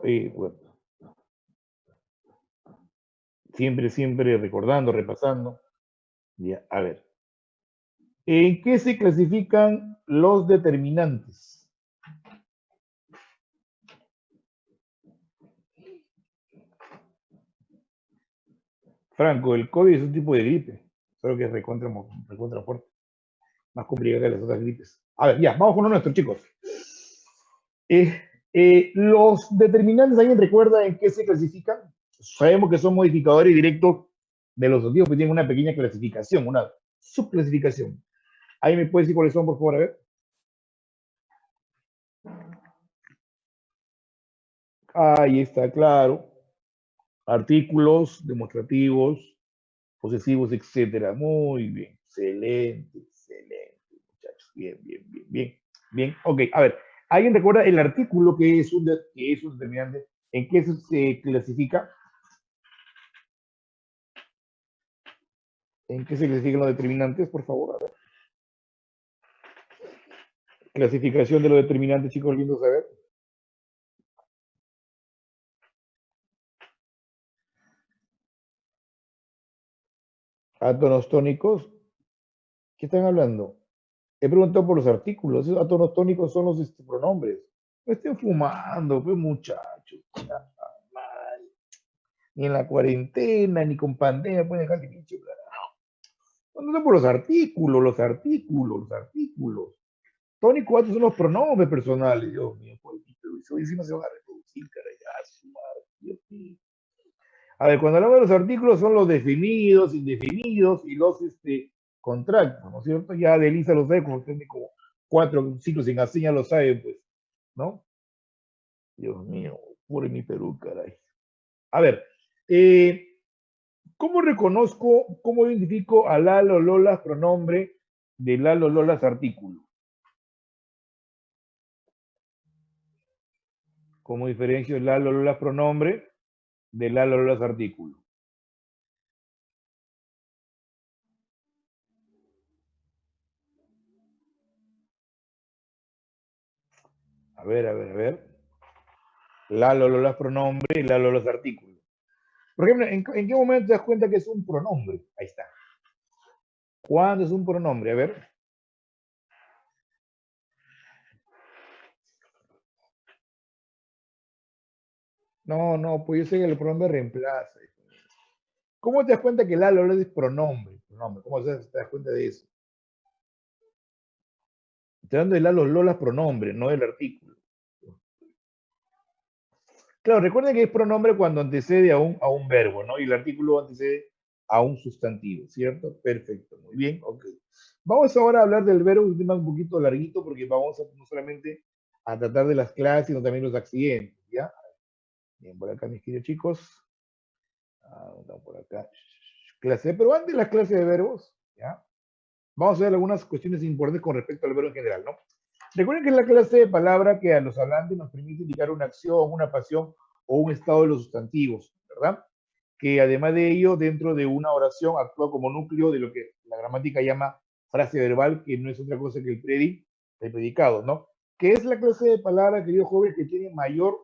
esto, bueno, siempre recordando, repasando. Ya, a ver. ¿En qué se clasifican los determinantes? Franco, el COVID es un tipo de gripe, solo que es recontra fuerte, más complicada que las otras gripes. A ver, ya, vamos con uno nuestro, chicos. Los determinantes, ¿alguien recuerda en qué se clasifican? Sabemos que son modificadores directos de los sustantivos que tienen una pequeña clasificación, una subclasificación. ¿Ahí me puede decir cuáles son, por favor? A ver. Ahí está, claro. Artículos, demostrativos, posesivos, etcétera. Muy bien. Excelente, muchachos. Bien. Ok, a ver. ¿Alguien recuerda el artículo que es un determinante? ¿En qué se clasifica? ¿En qué se clasifican los determinantes, por favor? A ver. Clasificación de los determinantes, chicos, lindo saber. Átonos tónicos. ¿Qué están hablando? He preguntado por los artículos. Esos átonos tónicos son los pronombres. No estén fumando, pues muchachos. Ni en la cuarentena, ni con pandemia pueden dejar de pinche. No por los artículos. Tónico átono son los pronombres personales. Dios mío, eso encima se va a reproducir, caray. Dios mío. A ver, cuando hablamos de los artículos son los definidos, indefinidos y los contractos, ¿no es cierto? Ya de Elisa lo sabe, como tiene como 4 ciclos en Aseña lo sabe, pues, ¿no? Dios mío, puro mi Perú, caray. A ver, ¿cómo reconozco, cómo identifico a Lalo Lolas pronombre de Lalo Lolas artículo? ¿Cómo diferencio Lalo Lolas pronombre de Lalo Lolas artículo? A ver. Lalo Lolas pronombre y Lalo Lolas artículo. Por ejemplo, ¿en qué momento te das cuenta que es un pronombre? Ahí está. ¿Cuándo es un pronombre? A ver. No, pues yo sé que el pronombre reemplaza. ¿Cómo te das cuenta que la Lola es pronombre? ¿Cómo te das cuenta de eso? Estoy hablando de la Lola pronombre, no del artículo. Claro, recuerden que es pronombre cuando antecede a un verbo, ¿no? Y el artículo antecede a un sustantivo, ¿cierto? Perfecto, muy bien, ok. Vamos ahora a hablar del verbo, un tema un poquito larguito, porque vamos a, no solamente a tratar de las clases, sino también los accidentes, ¿ya? Bien, por acá, mis queridos chicos. Por acá. Clase, pero antes de las clases de verbos, ¿ya? Vamos a ver algunas cuestiones importantes con respecto al verbo en general, ¿no? Recuerden que es la clase de palabra que a los hablantes nos permite indicar una acción, una pasión o un estado de los sustantivos, ¿verdad? Que además de ello, dentro de una oración actúa como núcleo de lo que la gramática llama frase verbal, que no es otra cosa que el predicado, ¿no? Que es la clase de palabra, queridos jóvenes, que tiene mayor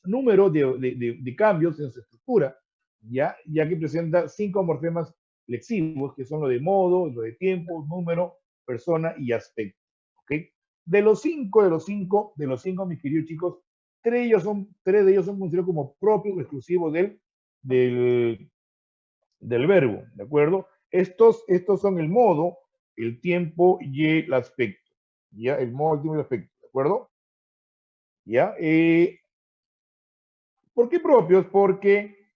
número de cambios en su estructura, ya que presenta 5 morfemas flexivos, que son lo de modo, lo de tiempo, número, persona y aspecto. ¿Ok? De los cinco, mis queridos chicos, tres de ellos son considerados como propios, exclusivos del, del verbo, ¿de acuerdo? Estos son el modo, el tiempo y el aspecto, ¿ya? El modo, el tiempo y el aspecto, ¿de acuerdo? ¿Ya? ¿Por qué propios? Porque,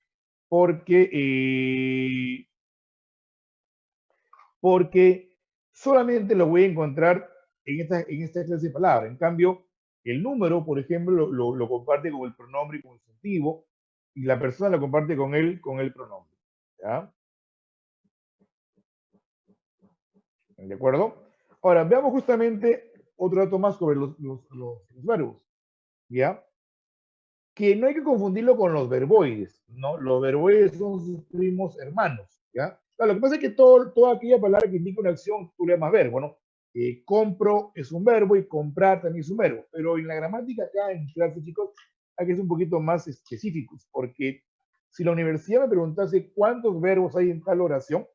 porque solamente lo voy a encontrar en esta clase de palabras. En cambio, el número, por ejemplo, lo comparte con el pronombre y con el sustantivo, y la persona lo comparte con el pronombre. ¿Ya? ¿De acuerdo? Ahora, veamos justamente otro dato más sobre los verbos. ¿Ya? Que no hay que confundirlo con los verboides, ¿no? Los verboides son sus primos hermanos, ¿ya? Claro, lo que pasa es que toda aquella palabra que indica una acción, tú le llamas verbo, ¿no? Compro es un verbo y comprar también es un verbo, pero en la gramática acá en clase, chicos, hay que ser un poquito más específicos, porque si la universidad me preguntase cuántos verbos hay en tal oración,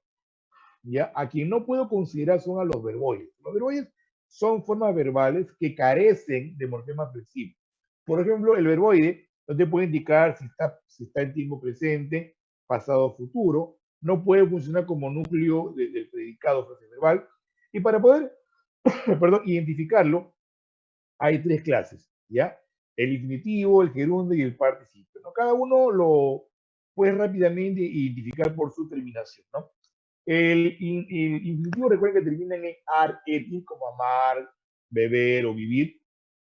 ya, a quien no puedo considerar son a los verboides. Los verboides son formas verbales que carecen de morfema flexible. Por ejemplo, el verboide no te puede indicar si está en tiempo presente, pasado o futuro, no puede funcionar como núcleo del predicado frase verbal, y para poder, perdón, identificarlo, hay tres clases, ¿ya? El infinitivo, el gerundio y el participio, ¿no? Cada uno lo puedes rápidamente identificar por su terminación, ¿no? El infinitivo, recuerden que termina en ar, etin, como amar, beber o vivir.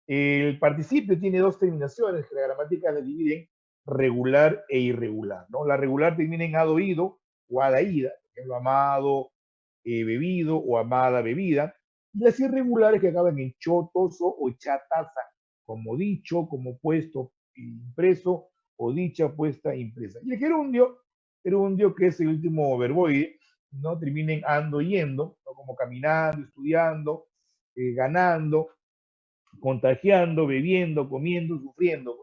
El participio tiene dos terminaciones que la gramática la divide en regular e irregular, ¿no? La regular termina en ado, ido o ada, ida, por ejemplo, amado, bebido o amada, bebida. Y las irregulares que acaban en chotoso o chataza, como dicho, como puesto, impreso o dicha, puesta, impresa. Y el gerundio que es el último verboide, ¿no? Termina en ando, yendo, ¿no? Como caminando, estudiando, ganando, contagiando, bebiendo, comiendo, sufriendo,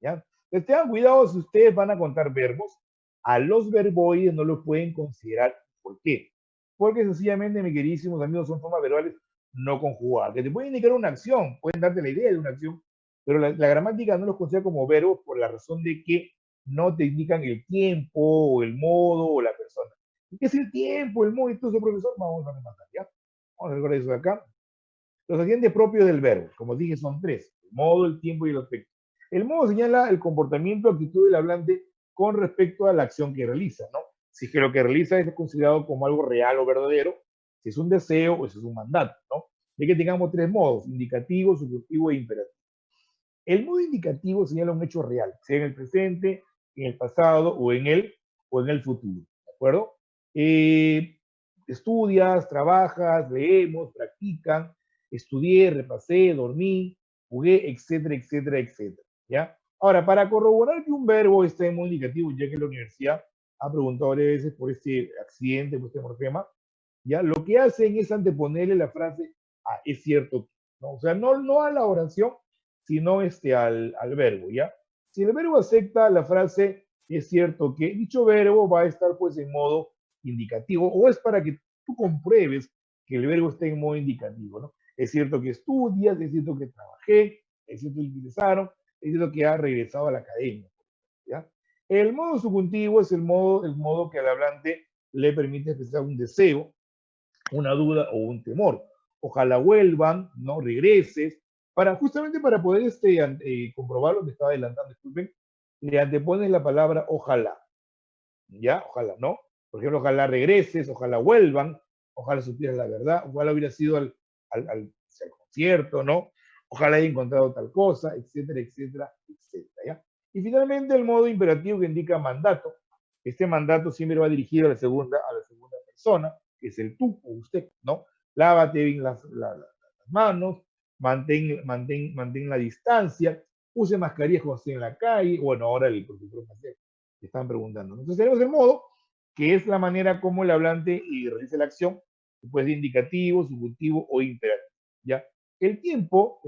¿ya? Entonces tengan cuidado si ustedes van a contar verbos, a los verboides no los pueden considerar. ¿Por qué? Porque sencillamente, mis queridísimos amigos, son formas verbales no conjugadas, que te pueden indicar una acción, pueden darte la idea de una acción, pero la gramática no los considera como verbos por la razón de que no te indican el tiempo, o el modo, o la persona. ¿Qué es el tiempo, el modo y todo eso, profesor? Vamos a rematar, ¿ya? Vamos a recordar eso de acá. Los agentes propios del verbo, como dije, son tres: el modo, el tiempo y el aspecto. El modo señala el comportamiento, actitud del hablante con respecto a la acción que realiza, ¿no? Si es que lo que realiza es considerado como algo real o verdadero, si es un deseo o si es un mandato, ¿no? De que tengamos tres modos: indicativo, subjuntivo e imperativo. El modo indicativo señala un hecho real, sea en el presente, en el pasado o en el futuro, ¿de acuerdo? Estudias, trabajas, leemos, practican, estudié, repasé, dormí, jugué, etcétera, etcétera, etcétera, ¿ya? Ahora, para corroborar que un verbo está en modo indicativo, ya que la universidad ha preguntado varias veces por este accidente, por este morfema, ¿ya? Lo que hacen es anteponerle la frase a es cierto, ¿no? O sea, no a la oración, sino al verbo, ¿ya? Si el verbo acepta la frase es cierto que, dicho verbo va a estar pues en modo indicativo, o es para que tú compruebes que el verbo está en modo indicativo, ¿no? Es cierto que estudias, es cierto que trabajé, es cierto que utilizaron, es cierto que ha regresado a la academia, ¿ya? El modo subjuntivo es el modo que al hablante le permite expresar un deseo, una duda o un temor. Ojalá vuelvan, no regreses, justamente para poder comprobarlo, me estaba adelantando, disculpen, le antepones la palabra ojalá, ¿ya? Ojalá, ¿no? Por ejemplo, ojalá regreses, ojalá vuelvan, ojalá supieras la verdad, ojalá hubiera sido al concierto, ¿no? Ojalá haya encontrado tal cosa, etcétera, etcétera, etcétera, ¿ya? Y finalmente el modo imperativo que indica mandato. Este mandato siempre va dirigido a la segunda persona, que es el tú o usted, ¿no? Lávate bien las manos, mantén la distancia, use mascarilla cuando esté en la calle, bueno, ahora el profesor Maceo están preguntando. Entonces tenemos el modo, que es la manera como el hablante realiza la acción, puede ser indicativo, subjuntivo o imperativo, ¿ya? El tiempo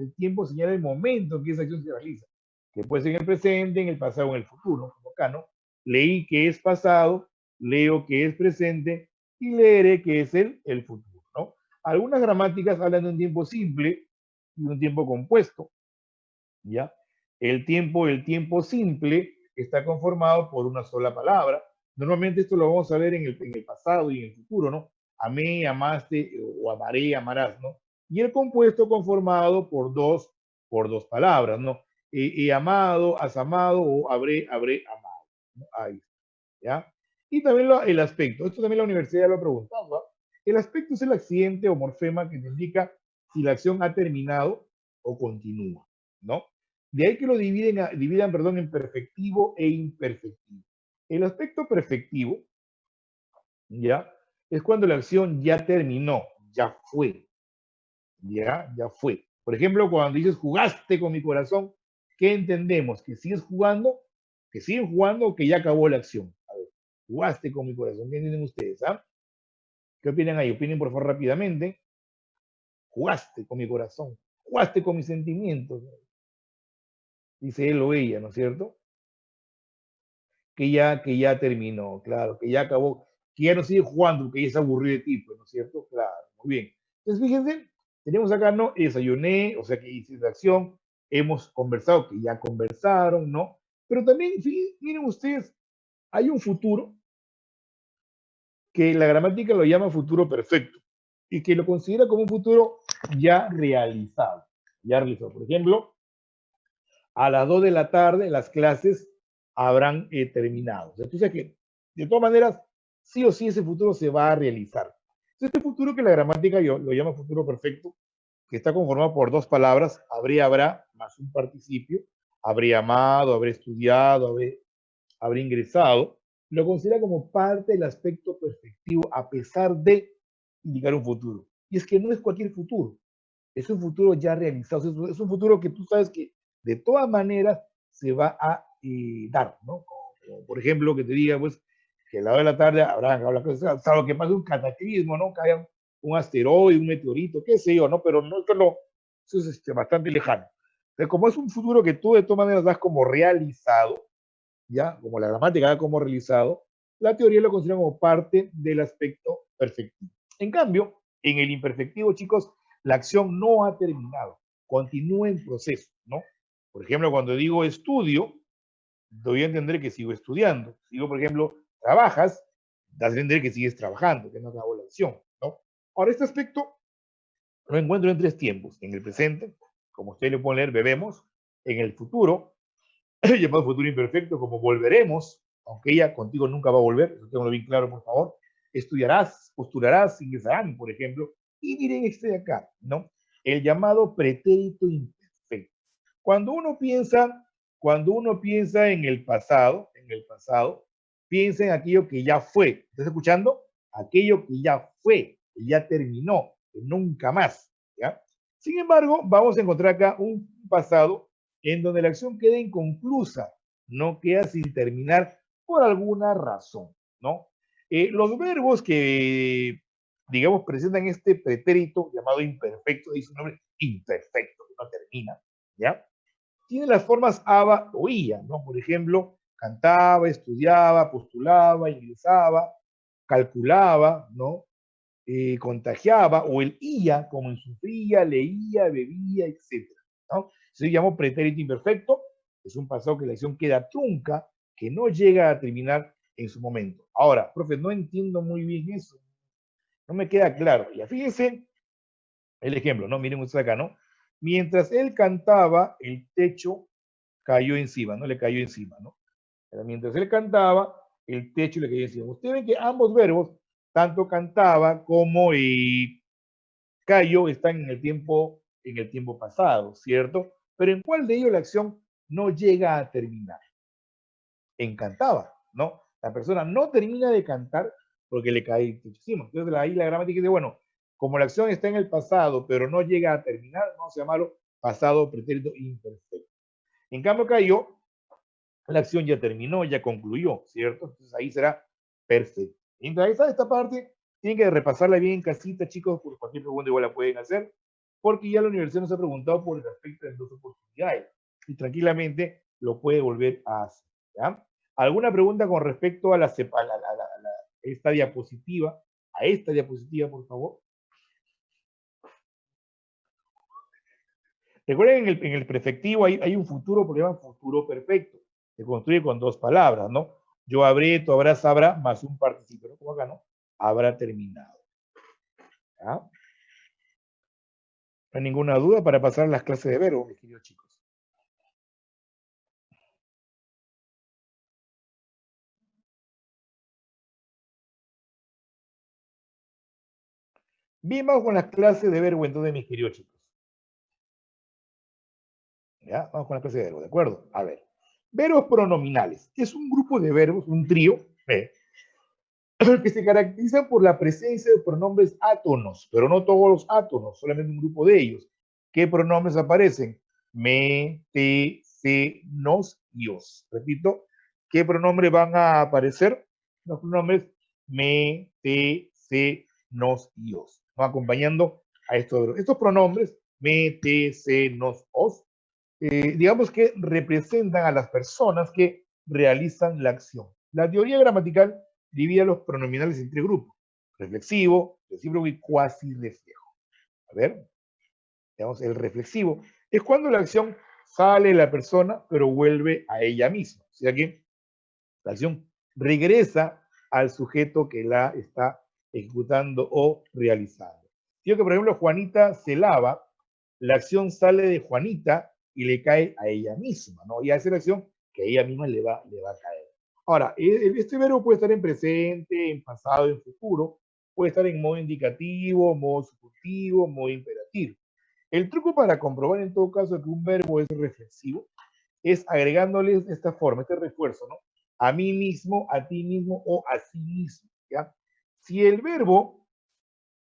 señala el momento en que esa acción se realiza, que puede ser en el presente, en el pasado o en el futuro, como acá, ¿no? Leí que es pasado, leo que es presente y leeré que es el futuro, ¿no? Algunas gramáticas hablan de un tiempo simple y un tiempo compuesto, ¿ya? El tiempo simple está conformado por una sola palabra. Normalmente esto lo vamos a ver en el pasado y en el futuro, ¿no? Amé, amaste o amaré, amarás, ¿no? Y el compuesto conformado por dos palabras, ¿no? He amado, has amado o habré amado, ¿no? Ahí, ¿ya? Y también el aspecto. Esto también la universidad lo ha preguntado, ¿no? El aspecto es el accidente o morfema que te indica si la acción ha terminado o continúa, ¿no? De ahí que lo dividan, perdón, en perfectivo e imperfectivo. El aspecto perfectivo, ¿ya? Es cuando la acción ya terminó, ya fue, ya fue. Por ejemplo, cuando dices jugaste con mi corazón, ¿qué entendemos? ¿Que sigues jugando? ¿Que siguen jugando o que ya acabó la acción? A ver, jugaste con mi corazón. ¿Qué entienden ustedes? ¿Ah? ¿Qué opinan ahí? Opinen por favor rápidamente. Jugaste con mi corazón, jugaste con mis sentimientos. Dice él o ella, ¿no es cierto? Que ya terminó, claro, que ya acabó, que ya no sigue jugando, que ya se aburrió de ti, pues, ¿no es cierto? Claro, muy bien. Entonces, fíjense, tenemos acá, ¿no? Desayuné, o sea que hice la acción, hemos conversado, que ya conversaron, ¿no? Pero también, miren ustedes, hay un futuro que la gramática lo llama futuro perfecto y que lo considera como un futuro ya realizado. Ya realizado. Por ejemplo, a las 2 de la tarde las clases habrán terminado. Entonces, que de todas maneras, sí o sí ese futuro se va a realizar. Este futuro que la gramática yo, lo llama futuro perfecto, que está conformado por dos palabras, habría, habrá, más un participio, habría amado, habré estudiado, habré ingresado, lo considera como parte del aspecto perfectivo a pesar de indicar un futuro. Y es que no es cualquier futuro, es un futuro ya realizado, es un futuro que tú sabes que de todas maneras se va a dar, ¿no? Como, por ejemplo, que te diga, pues, que a la hora de la tarde habrá salvo que pase un cataclismo, ¿no? Que haya un asteroide, un meteorito, qué sé yo, ¿no? Pero no, eso es bastante lejano. Pero como es un futuro que tú de todas maneras das como realizado, ya, como la gramática da como realizado, la teoría lo considera como parte del aspecto perfectivo. En cambio, en el imperfectivo, chicos, la acción no ha terminado, continúa en proceso, ¿no? Por ejemplo, cuando digo estudio, doy a entender que sigo estudiando. Si digo, por ejemplo, trabajas, das a entender que sigues trabajando, que no acabó la acción, ¿no? Ahora, este aspecto lo encuentro en tres tiempos. En el presente, como ustedes le pueden leer, bebemos. En el futuro, llamado futuro imperfecto, como volveremos, aunque ella contigo nunca va a volver, eso tengo bien claro, por favor. Estudiarás, postularás, ingresarán, por ejemplo. Y miren este de acá, ¿no? El llamado pretérito imperfecto. Cuando uno piensa, cuando uno piensa en el pasado, piensa en aquello que ya fue. ¿Estás escuchando? Aquello que ya fue, que ya terminó, que nunca más, ¿ya? Sin embargo, vamos a encontrar acá un pasado en donde la acción queda inconclusa, no queda sin terminar por alguna razón, ¿no? Los verbos que, digamos, presentan este pretérito llamado imperfecto, dice un nombre imperfecto, que no termina, ¿ya? Tiene las formas aba o ia, ¿no? Por ejemplo, cantaba, estudiaba, postulaba, ingresaba, calculaba, ¿no? Contagiaba, o el ia, como en sufría, leía, bebía, etcétera, ¿no? Se llama pretérito imperfecto, es un pasado que la acción queda trunca, que no llega a terminar en su momento. Ahora, profe, no entiendo muy bien eso, no me queda claro. Ya fíjense el ejemplo, ¿no? Miren ustedes acá, ¿no? Mientras él cantaba, el techo cayó encima, ¿no? Le cayó encima, ¿no? Pero mientras él cantaba, el techo le cayó encima. Ustedes ven que ambos verbos, tanto cantaba como cayó, están en el tiempo pasado, ¿cierto? Pero ¿en cuál de ellos la acción no llega a terminar? En cantaba, ¿no? La persona no termina de cantar porque le cae el techo encima. Entonces ahí la gramática dice, bueno, como la acción está en el pasado, pero no llega a terminar, vamos a llamarlo pasado pretérito imperfecto. En cambio, cayó, la acción ya terminó, ya concluyó, ¿cierto? Entonces ahí será perfecto. Entonces, esta parte tienen que repasarla bien en casita, chicos, por cualquier pregunta igual la pueden hacer, porque ya la universidad nos ha preguntado por el aspecto de las dos oportunidades y tranquilamente lo puede volver a hacer. ¿Ya? ¿Alguna pregunta con respecto a esta diapositiva? A esta diapositiva, por favor. Recuerden, en el prefectivo hay un futuro, porque llaman futuro perfecto. Se construye con dos palabras, ¿no? Yo habré, tú habrás, habrá, más un participio, ¿no? Como acá, ¿no? Habrá terminado. ¿Ya? No hay ninguna duda para pasar las clases de verbo, mis queridos chicos. Bien, vamos con las clases de verbo entonces, mis queridos chicos. ¿Ya? Vamos con la clase de verbo, ¿de acuerdo? A ver. Verbos pronominales. Es un grupo de verbos, un trío, que se caracteriza por la presencia de pronombres átonos, pero no todos los átonos, solamente un grupo de ellos. ¿Qué pronombres aparecen? Me, te, se, nos y os. Repito, ¿qué pronombres van a aparecer? Los pronombres me, te, se, nos y os. ¿No? Acompañando a estos pronombres, me, te, se, nos, os, digamos que representan a las personas que realizan la acción. La teoría gramatical divide los pronominales en tres grupos: reflexivo, recíproco y cuasi reflejo. A ver, digamos, el reflexivo es cuando la acción sale de la persona, pero vuelve a ella misma. O sea que la acción regresa al sujeto que la está ejecutando o realizando. Digo que, por ejemplo, Juanita se lava, la acción sale de Juanita y le cae a ella misma, ¿no? Y hace la acción que a ella misma le va a caer. Ahora, este verbo puede estar en presente, en pasado, en futuro, puede estar en modo indicativo, modo subjuntivo, modo imperativo. El truco para comprobar en todo caso que un verbo es reflexivo es agregándoles esta forma, este refuerzo, ¿no? A mí mismo, a ti mismo o a sí mismo, ¿ya? Si el verbo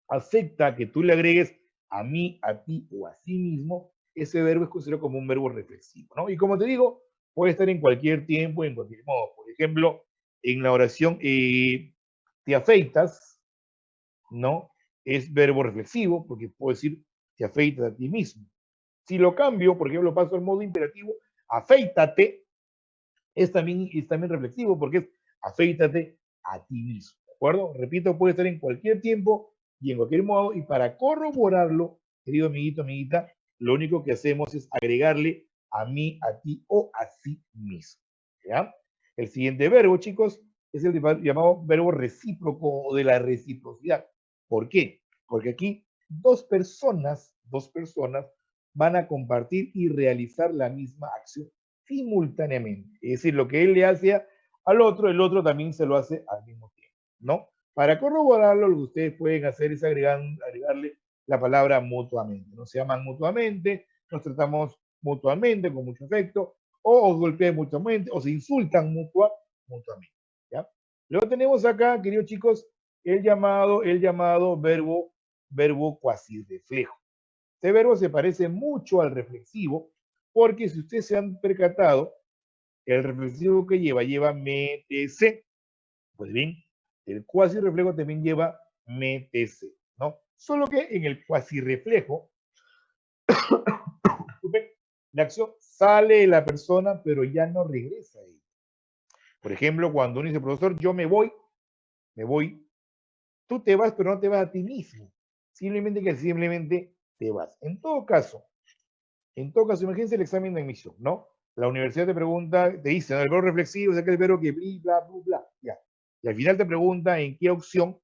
acepta que tú le agregues a mí, a ti o a sí mismo, ese verbo es considerado como un verbo reflexivo, ¿no? Y como te digo, puede estar en cualquier tiempo, en cualquier modo. Por ejemplo, en la oración te afeitas, ¿no? Es verbo reflexivo, porque puedo decir te afeitas a ti mismo. Si lo cambio, por ejemplo, paso al modo imperativo, afeítate, es también reflexivo porque es afeítate a ti mismo, ¿de acuerdo? Repito, puede estar en cualquier tiempo y en cualquier modo, y para corroborarlo, querido amiguito, amiguita, lo único que hacemos es agregarle a mí, a ti o a sí mismo, ¿ya? El siguiente verbo, chicos, es el llamado verbo recíproco o de la reciprocidad. ¿Por qué? Porque aquí dos personas van a compartir y realizar la misma acción simultáneamente. Es decir, lo que él le hace al otro, el otro también se lo hace al mismo tiempo, ¿no? Para corroborarlo, lo que ustedes pueden hacer es agregarle la palabra mutuamente. Nos llaman mutuamente, nos tratamos mutuamente con mucho afecto, o os golpean mutuamente, o se insultan mutuamente, ¿ya? Luego tenemos acá, queridos chicos, el llamado verbo cuasi reflejo. Este verbo se parece mucho al reflexivo, porque si ustedes se han percatado, el reflexivo que lleva METC. Pues bien, el cuasi reflejo también lleva METC, ¿no? Solo que en el cuasi reflejo, la acción sale de la persona, pero ya no regresa a ella. Por ejemplo, cuando uno dice, profesor, yo me voy, tú te vas, pero no te vas a ti mismo. Simplemente te vas. En todo caso, imagínense el examen de admisión, ¿no? La universidad te pregunta, te dice, ¿no? El verbo reflexivo es aquel verbo que bla, bla, bla, ya. Y al final te pregunta en qué opción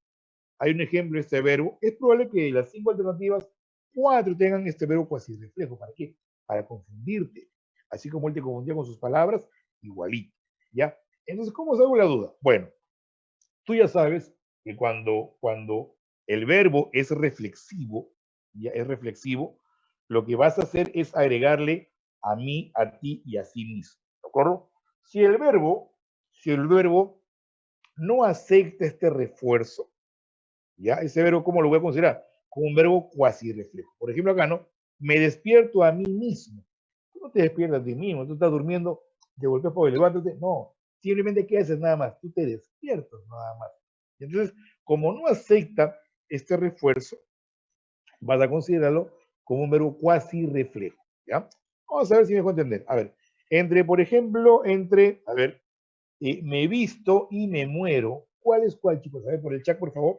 hay un ejemplo de este verbo. Es probable que de las 5 alternativas, 4 tengan este verbo cuasi reflejo. ¿Para qué? Para confundirte. Así como él te confundía con sus palabras, igualito, ¿ya? Entonces, ¿cómo salgo la duda? Bueno, tú ya sabes que cuando el verbo es reflexivo, ya es reflexivo, lo que vas a hacer es agregarle a mí, a ti y a sí mismo, ¿de acuerdo? Si el verbo no acepta este refuerzo, ya ese verbo, ¿cómo lo voy a considerar? Como un verbo cuasi reflejo. Por ejemplo, acá, ¿no? Me despierto a mí mismo. Tú no te despiertas a ti mismo, tú estás durmiendo, de golpe por levántate. No, simplemente, ¿qué haces nada más? Tú te despiertas nada más. Entonces, como no acepta este refuerzo, vas a considerarlo como un verbo cuasi reflejo, ¿ya? Vamos a ver si me dejo entender. A ver, por ejemplo, a ver, me visto y me muero. ¿Cuál es cuál, chicos? A ver, por el chat, por favor.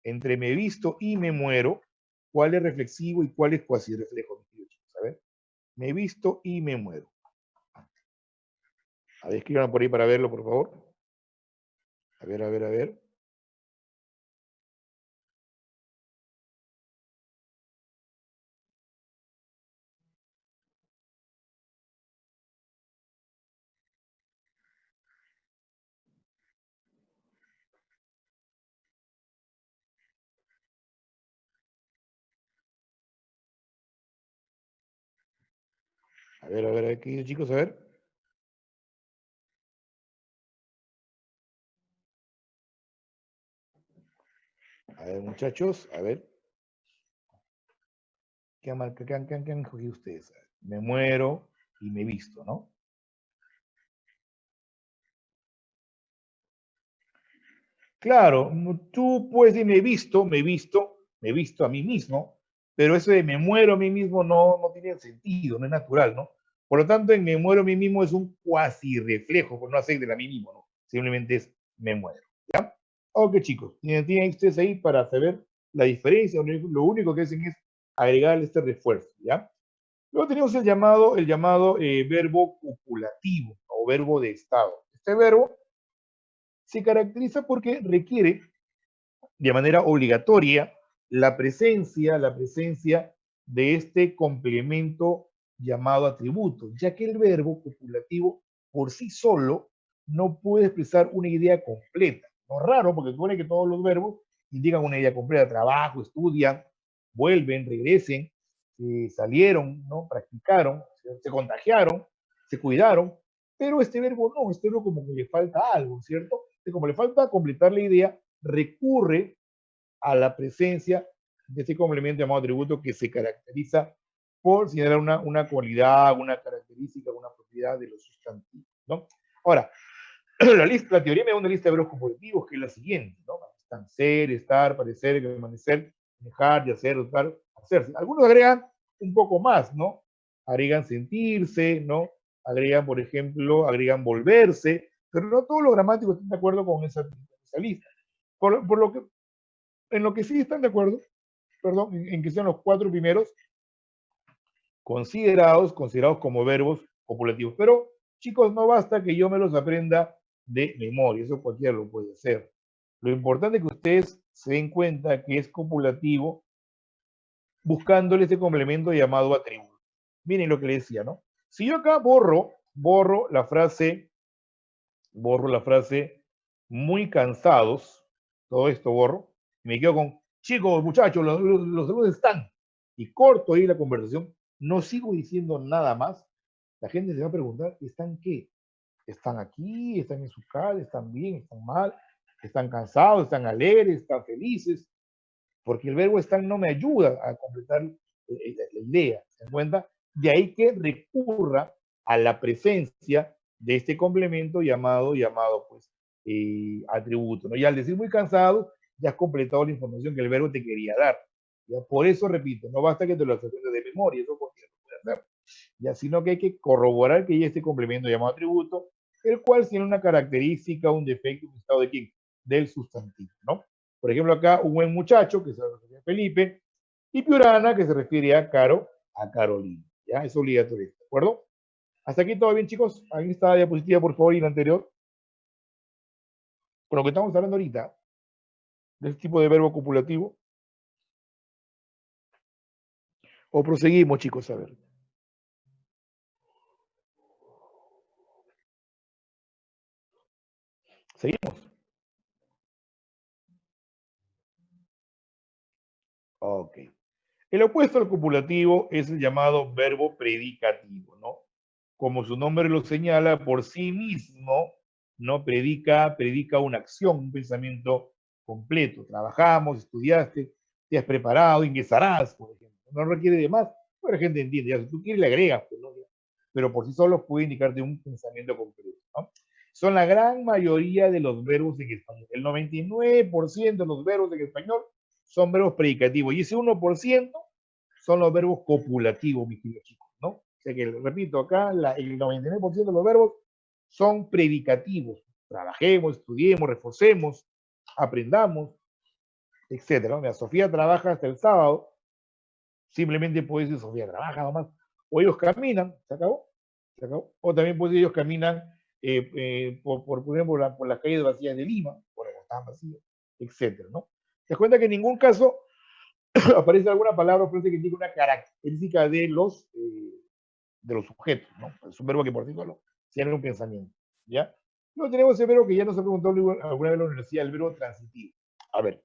Entre me visto y me muero, ¿cuál es reflexivo y cuál es cuasi reflejo? A ver, me visto y me muero. A ver, escriban por ahí para verlo, por favor. A ver, a ver, a ver. A ver, ¿qué dice, chicos? A ver. A ver, muchachos, a ver. ¿Qué han cogido ustedes? Me muero y me visto, ¿no? Claro, tú puedes decir me visto a mí mismo, pero eso de me muero a mí mismo no tiene sentido, no es natural, ¿no? Por lo tanto, en me muero a mí mismo es un cuasi reflejo, por no hacer de la mí mismo, ¿no? Simplemente es me muero, ¿ya? Ok, chicos, tienen ustedes ahí para saber la diferencia, lo único que hacen es agregar este refuerzo, ¿ya? Luego tenemos el llamado verbo copulativo o verbo de estado. Este verbo se caracteriza porque requiere de manera obligatoria la presencia de este complemento llamado atributo, ya que el verbo copulativo por sí solo no puede expresar una idea completa. No es raro, porque supone que todos los verbos indican una idea completa: trabajo, estudian, vuelven, regresen, salieron, ¿no? Practicaron, se contagiaron, se cuidaron, pero este verbo no, este verbo como que le falta algo, ¿cierto? Como le falta completar la idea, recurre a la presencia de este complemento llamado atributo, que se caracteriza por señalar una cualidad, una característica, una propiedad de los sustantivos, ¿no? Ahora, la teoría me da una lista de verbos compositivos que es la siguiente, ¿no? Están ser, estar, parecer, permanecer, dejar, yacer, usar, hacerse. Algunos agregan un poco más, ¿no? Agregan sentirse, ¿no? Agregan, por ejemplo, agregan volverse, pero no todos los gramáticos están de acuerdo con esa lista. Por lo que, en lo que sí están de acuerdo, perdón, en que sean los 4 primeros considerados como verbos copulativos. Pero, chicos, no basta que yo me los aprenda de memoria, eso cualquiera lo puede hacer. Lo importante es que ustedes se den cuenta que es copulativo buscándole este complemento llamado atributo. Miren lo que le decía, ¿no? Si yo acá borro la frase muy cansados, todo esto borro, y me quedo con chicos, muchachos, los alumnos están, y corto ahí la conversación, no sigo diciendo nada más, la gente se va a preguntar, ¿están qué? ¿Están aquí? ¿Están en su casa? ¿Están bien? ¿Están mal? ¿Están cansados? ¿Están alegres? ¿Están felices? Porque el verbo están no me ayuda a completar la idea, ¿se dan cuenta? De ahí que recurra a la presencia de este complemento llamado pues, atributo, ¿no? Y al decir muy cansado, ya has completado la información que el verbo te quería dar. ¿Ya? Por eso, repito, no basta que te lo aprendas de memoria, eso cualquiera lo puede hacer, ya, sino que hay que corroborar que ya este complemento llamado atributo, el cual tiene una característica, un defecto, un estado de quién, del sustantivo, ¿no? Por ejemplo, acá un buen muchacho, que se refiere a Felipe, y Piurana, que se refiere a Carolina, ¿ya? Es obligatorio, ¿de acuerdo? Hasta aquí todo bien, chicos. Ahí está la diapositiva, por favor, y la anterior. Con lo que estamos hablando ahorita, de este tipo de verbo copulativo. O proseguimos, chicos, a ver. ¿Seguimos? Ok. El opuesto al copulativo es el llamado verbo predicativo, ¿no? Como su nombre lo señala, por sí mismo, ¿no? Predica una acción, un pensamiento completo. Trabajamos, estudiaste, te has preparado, ingresarás, por ejemplo. No requiere de más, pero la gente entiende, ya, si tú quieres le agregas, pues, ¿no? Pero por sí solo puede indicarte un pensamiento completo, ¿no? Son la gran mayoría de los verbos en español. El 99% de los verbos en español son verbos predicativos, y ese 1% son los verbos copulativos, mis queridos chicos, ¿no? O sea que, repito, acá el 99% de los verbos son predicativos. Trabajemos, estudiemos, reforcemos, aprendamos, etcétera. Mira, Sofía trabaja hasta el sábado, simplemente puedes decir Sofía trabaja nomás. O ellos caminan, se acabó, se acabó. O también puedes decir ellos caminan por ejemplo, por las calles vacías de Lima, por las están vacías, etcétera, ¿no? Te das cuenta que en ningún caso aparece alguna palabra que indica una característica de los sujetos, ¿no? Es un verbo que por sí solo tiene un pensamiento, ¿ya? Luego tenemos ese verbo que ya nos ha preguntado alguna vez en la universidad, el verbo transitivo. A ver,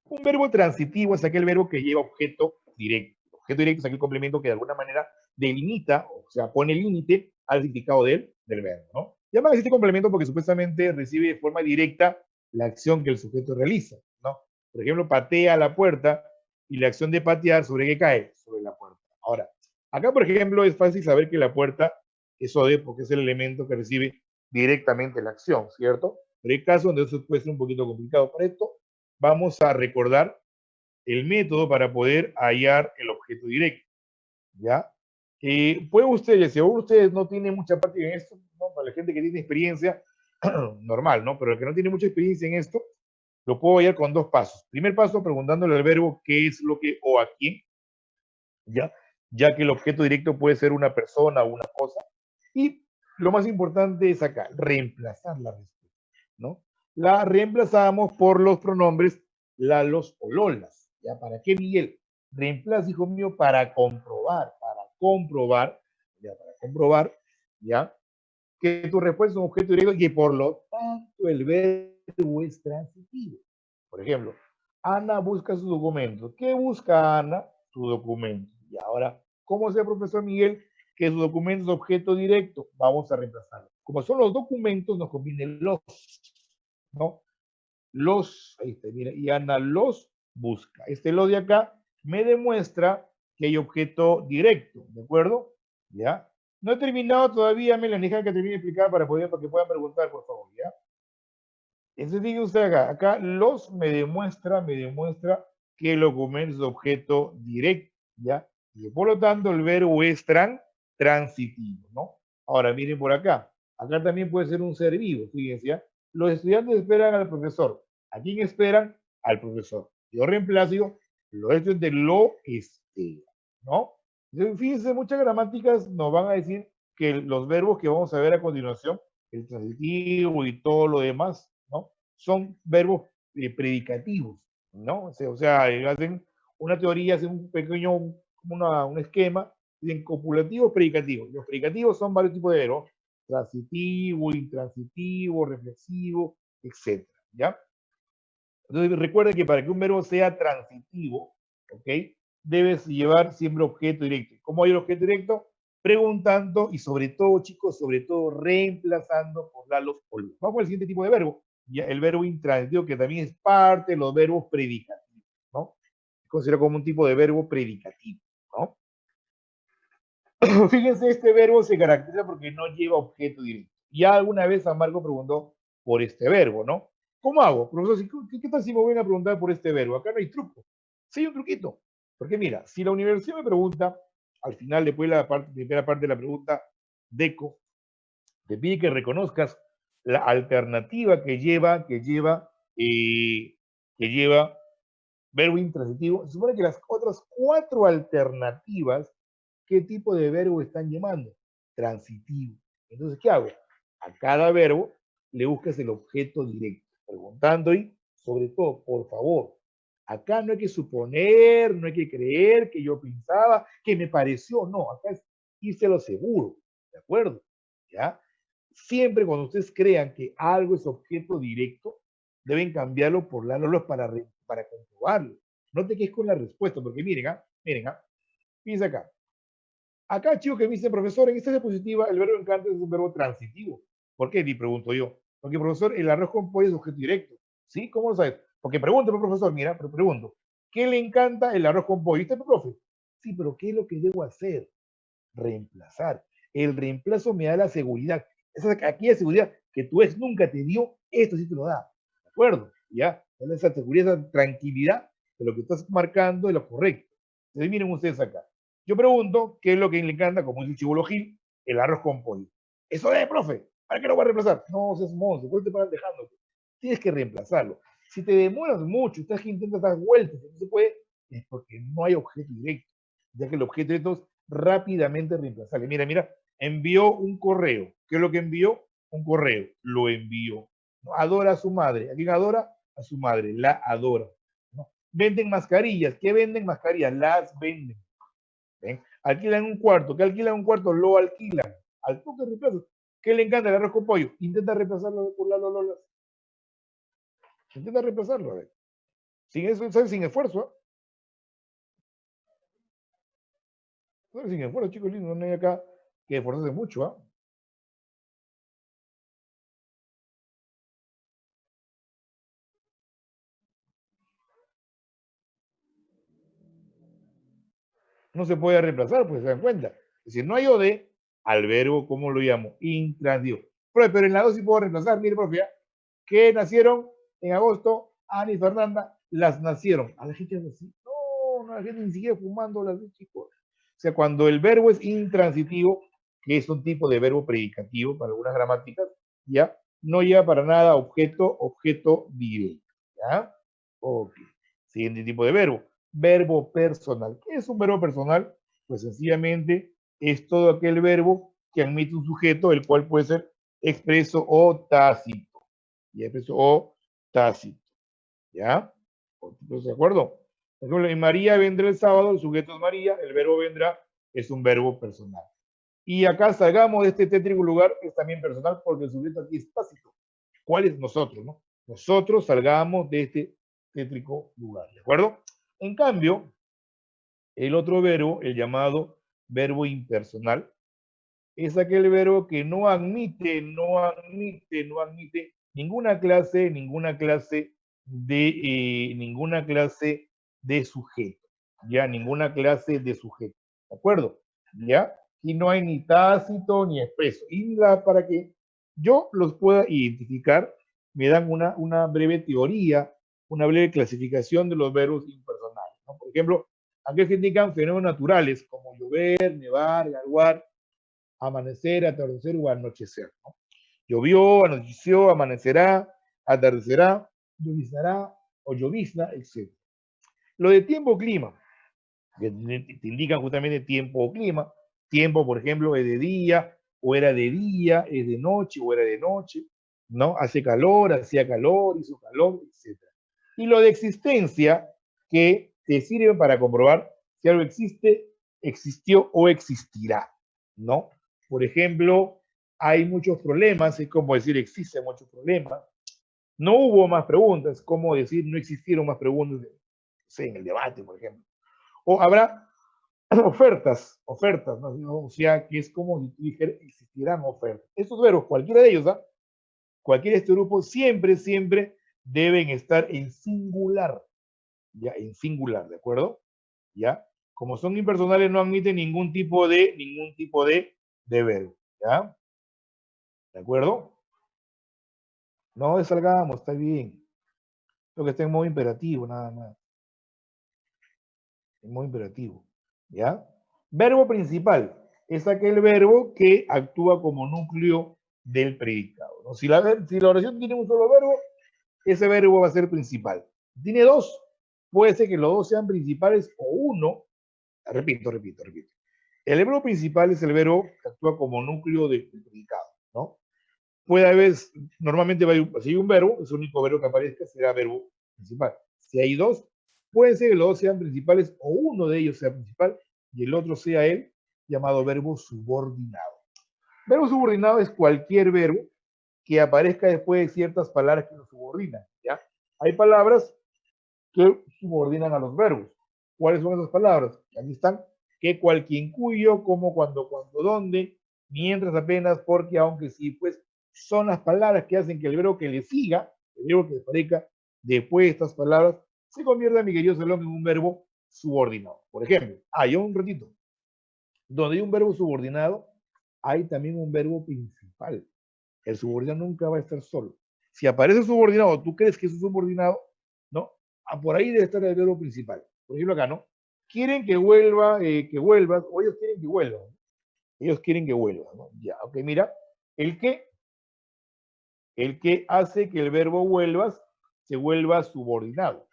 un verbo transitivo es aquel verbo que lleva objeto directo. Objeto directo es aquel complemento que de alguna manera delimita, o sea, pone límite al significado del verbo, ¿no? Llaman a este complemento porque supuestamente recibe de forma directa la acción que el sujeto realiza, ¿no? Por ejemplo, patea la puerta y la acción de patear, ¿sobre qué cae? Sobre la puerta. Ahora, acá, por ejemplo, es fácil saber que la puerta es OD porque es el elemento que recibe directamente la acción, ¿cierto? Pero hay casos donde eso puede ser un poquito complicado. Por esto, vamos a recordar el método para poder hallar el objeto directo, ¿ya? Pueden ustedes, si aún ustedes no tienen mucha práctica en esto, ¿no? Para la gente que tiene experiencia, normal, ¿no? Pero el que no tiene mucha experiencia en esto, lo puedo hallar con dos pasos. Primer paso, preguntándole al verbo qué es lo que o a quién, ¿ya? Ya que el objeto directo puede ser una persona o una cosa. Y lo más importante es acá, reemplazar la respuesta, ¿no? La reemplazamos por los pronombres la, los o lolas. ¿Ya? ¿Para qué, Miguel? Reemplaza, hijo mío, para comprobar, ¿ya? Que tu respuesta es un objeto directo y que por lo tanto el verbo es transitivo. Por ejemplo, Ana busca su documento. ¿Qué busca Ana? Su documento. Y ahora, ¿cómo dice el profesor Miguel que su documento es objeto directo? Vamos a reemplazarlo. Como son los documentos, nos conviene los, ¿no? Los, ahí está, mira, y Ana los busca. Este lo de acá me demuestra que hay objeto directo, ¿de acuerdo? ¿Ya? No he terminado todavía, Melanie, deja que termine de explicar para que puedan preguntar, por favor, ¿ya? Entonces, diga usted acá los me demuestra que el documento es objeto directo, ¿ya? Y por lo tanto el verbo es transitivo, ¿no? Ahora, miren por acá. Acá también puede ser un ser vivo, fíjense, ¿ya? Los estudiantes esperan al profesor. ¿A quién esperan? Al profesor. Yo reemplazo, digo, los estudiantes lo esperan, ¿no? Entonces, fíjense, muchas gramáticas nos van a decir que los verbos que vamos a ver a continuación, el transitivo y todo lo demás, ¿no? Son verbos predicativos, ¿no? O sea, hacen una teoría, hacen un pequeño, un esquema, dicen copulativos, predicativos. Los predicativos son varios tipos de verbos, transitivo, intransitivo, reflexivo, etc. ¿Ya? Entonces recuerda que para que un verbo sea transitivo, ¿ok? Debes llevar siempre objeto directo. ¿Cómo hay el objeto directo? Preguntando y sobre todo, chicos, sobre todo reemplazando por la, los o los. Vamos al siguiente tipo de verbo, ya, el verbo intransitivo, que también es parte de los verbos predicativos, ¿no? Se considera como un tipo de verbo predicativo, ¿no? Fíjense, este verbo se caracteriza porque no lleva objeto directo. Ya alguna vez San Marco preguntó por este verbo, ¿no? ¿Cómo hago? Profesor, ¿qué tal si me voy a preguntar por este verbo? Acá no hay truco. Sí hay un truquito. Porque mira, si la universidad me pregunta, al final, después de la primera parte de la pregunta, DECO, te pide que reconozcas la alternativa que lleva verbo intransitivo. Se supone que las otras 4 alternativas, ¿qué tipo de verbo están llamando? Transitivo. Entonces, ¿qué hago? A cada verbo le buscas el objeto directo, preguntando y, sobre todo, por favor, acá no hay que suponer, no hay que creer que yo pensaba, que me pareció, no, acá es irse a lo seguro, ¿de acuerdo? ¿Ya? Siempre cuando ustedes crean que algo es objeto directo, deben cambiarlo por la lolos para comprobarlo. No te quedes con la respuesta, porque miren, fíjense acá. Acá, chicos, que me dice, profesor, en esta diapositiva el verbo encanta es un verbo transitivo. ¿Por qué? Y pregunto yo. Porque, profesor, el arroz con pollo es objeto directo. ¿Sí? ¿Cómo lo sabes? Porque pregunto, profesor, mira, pero pregunto. ¿Qué le encanta el arroz con pollo? ¿Viste, profe? Sí, pero ¿qué es lo que debo hacer? Reemplazar. El reemplazo me da la seguridad. Esa aquella seguridad que tu ex nunca te dio, esto sí te lo da. ¿De acuerdo? ¿Ya? Esa seguridad, esa tranquilidad de lo que estás marcando es lo correcto. Entonces, miren ustedes acá. Yo pregunto, ¿qué es lo que le encanta, como dice Chibolo Gil? El arroz con pollo. Eso es, profe. ¿Para qué lo va a reemplazar? No, seas monstruo, ¿por qué te paran dejando? Tienes que reemplazarlo. Si te demoras mucho, estás que intentas dar vueltas, y no se puede, es porque no hay objeto directo, ya que el objeto directo es rápidamente reemplazable. Mira, envió un correo. ¿Qué es lo que envió? Un correo. Lo envió. Adora a su madre. ¿A quién adora? A su madre. La adora. ¿No? Venden mascarillas. ¿Qué venden mascarillas? Las venden. ¿Ven? Alquilan un cuarto. ¿Qué alquilan un cuarto? Lo alquilan. Al toque reemplazo. ¿Qué le encanta el arroz con pollo? Intenta reemplazarlo por la lolas. Intenta reemplazarlo. A ver. Sin eso, sin esfuerzo. Sin esfuerzo, chicos lindos. No hay acá que esforzarse mucho. ¿eh? No se puede reemplazar, pues se dan cuenta. Es decir, no hay OD al verbo, ¿cómo lo llamo? Intransitivo. Pero en la 2 sí puedo reemplazar. Mire, profe, que nacieron en agosto Ana y Fernanda, las nacieron. A la gente así, no, la gente ni siquiera fumando las chicos. O sea, cuando el verbo es intransitivo, que es un tipo de verbo predicativo para algunas gramáticas, ya no lleva para nada objeto directo. ¿Ya? Ok. Siguiente tipo de verbo. Verbo personal. ¿Qué es un verbo personal? Pues sencillamente es todo aquel verbo que admite un sujeto, el cual puede ser expreso o tácito. Y expreso o tácito. ¿Ya? ¿De acuerdo? Por ejemplo, en María vendrá el sábado, el sujeto es María, el verbo vendrá es un verbo personal. Y acá salgamos de este tétrico lugar, es también personal porque el sujeto aquí es tácito. ¿Cuál es nosotros, no? Nosotros salgamos de este tétrico lugar, ¿de acuerdo? En cambio, el otro verbo, el llamado verbo impersonal, es aquel verbo que no admite ninguna clase de sujeto, ya, ninguna clase de sujeto, ¿de acuerdo? ¿Ya? Y no hay ni tácito ni expreso. Y para que yo los pueda identificar, me dan una breve teoría, una breve clasificación de los verbos impersonales, ¿no? Por ejemplo, aquí se indican fenómenos naturales como llover, nevar, gaguar, amanecer, atardecer o anochecer, ¿no? Llovió, anocheció, amanecerá, atardecerá, llovizará o llovizna, etc. Lo de tiempo o clima, que te indican justamente tiempo o clima. Tiempo, por ejemplo, es de día, o era de día, es de noche, o era de noche, ¿no? Hace calor, hacía calor, hizo calor, etc. Y lo de existencia, que te sirve para comprobar si algo existe, existió o existirá, ¿no? Por ejemplo, hay muchos problemas, es como decir existen muchos problemas. No hubo más preguntas, como decir no existieron más preguntas, no sé, en el debate, por ejemplo. O habrá ofertas, ¿no? O sea, que es como si dijera, existirán ofertas. Estos verbos, cualquiera de ellos, ¿ah? Cualquiera de este grupo, siempre deben estar en singular, ya, en singular, ¿de acuerdo? ¿Ya? Como son impersonales, no admiten ningún tipo de verbo, ¿ya? ¿De acuerdo? No salgamos, está bien. Lo que está en modo imperativo, nada más. En modo imperativo, ¿ya? Verbo principal es aquel verbo que actúa como núcleo del predicado, ¿no? Si la oración tiene un solo verbo, ese verbo va a ser principal. Tiene dos, puede ser que los dos sean principales o uno. Repito. El verbo principal es el verbo que actúa como núcleo del predicado, ¿no? Puede haber, normalmente si hay un verbo, el único verbo que aparezca será verbo principal. Si hay dos, puede ser que los dos sean principales o uno de ellos sea principal y el otro sea el llamado verbo subordinado. Verbo subordinado es cualquier verbo que aparezca después de ciertas palabras que lo subordinan, ¿ya? Hay palabras que subordinan a los verbos. ¿Cuáles son esas palabras? Aquí están. Que, cual, quien, cuyo, como, cuando, dónde, mientras, apenas, porque, aunque, sí, pues, son las palabras que hacen que el verbo que le siga, el verbo que aparezca después de estas palabras, se convierta, mi querido Salón, en un verbo subordinado. Por ejemplo, yo un ratito, donde hay un verbo subordinado, hay también un verbo principal. El subordinado nunca va a estar solo. Si aparece subordinado, tú crees que es un subordinado, ¿no? Por ahí debe estar el verbo principal. Por ejemplo, acá, ¿no? Quieren que vuelvas, o ellos quieren que vuelvas. Ellos quieren que vuelvas, ¿no? Ya, ok, mira, el que hace que el verbo vuelvas se vuelva subordinado.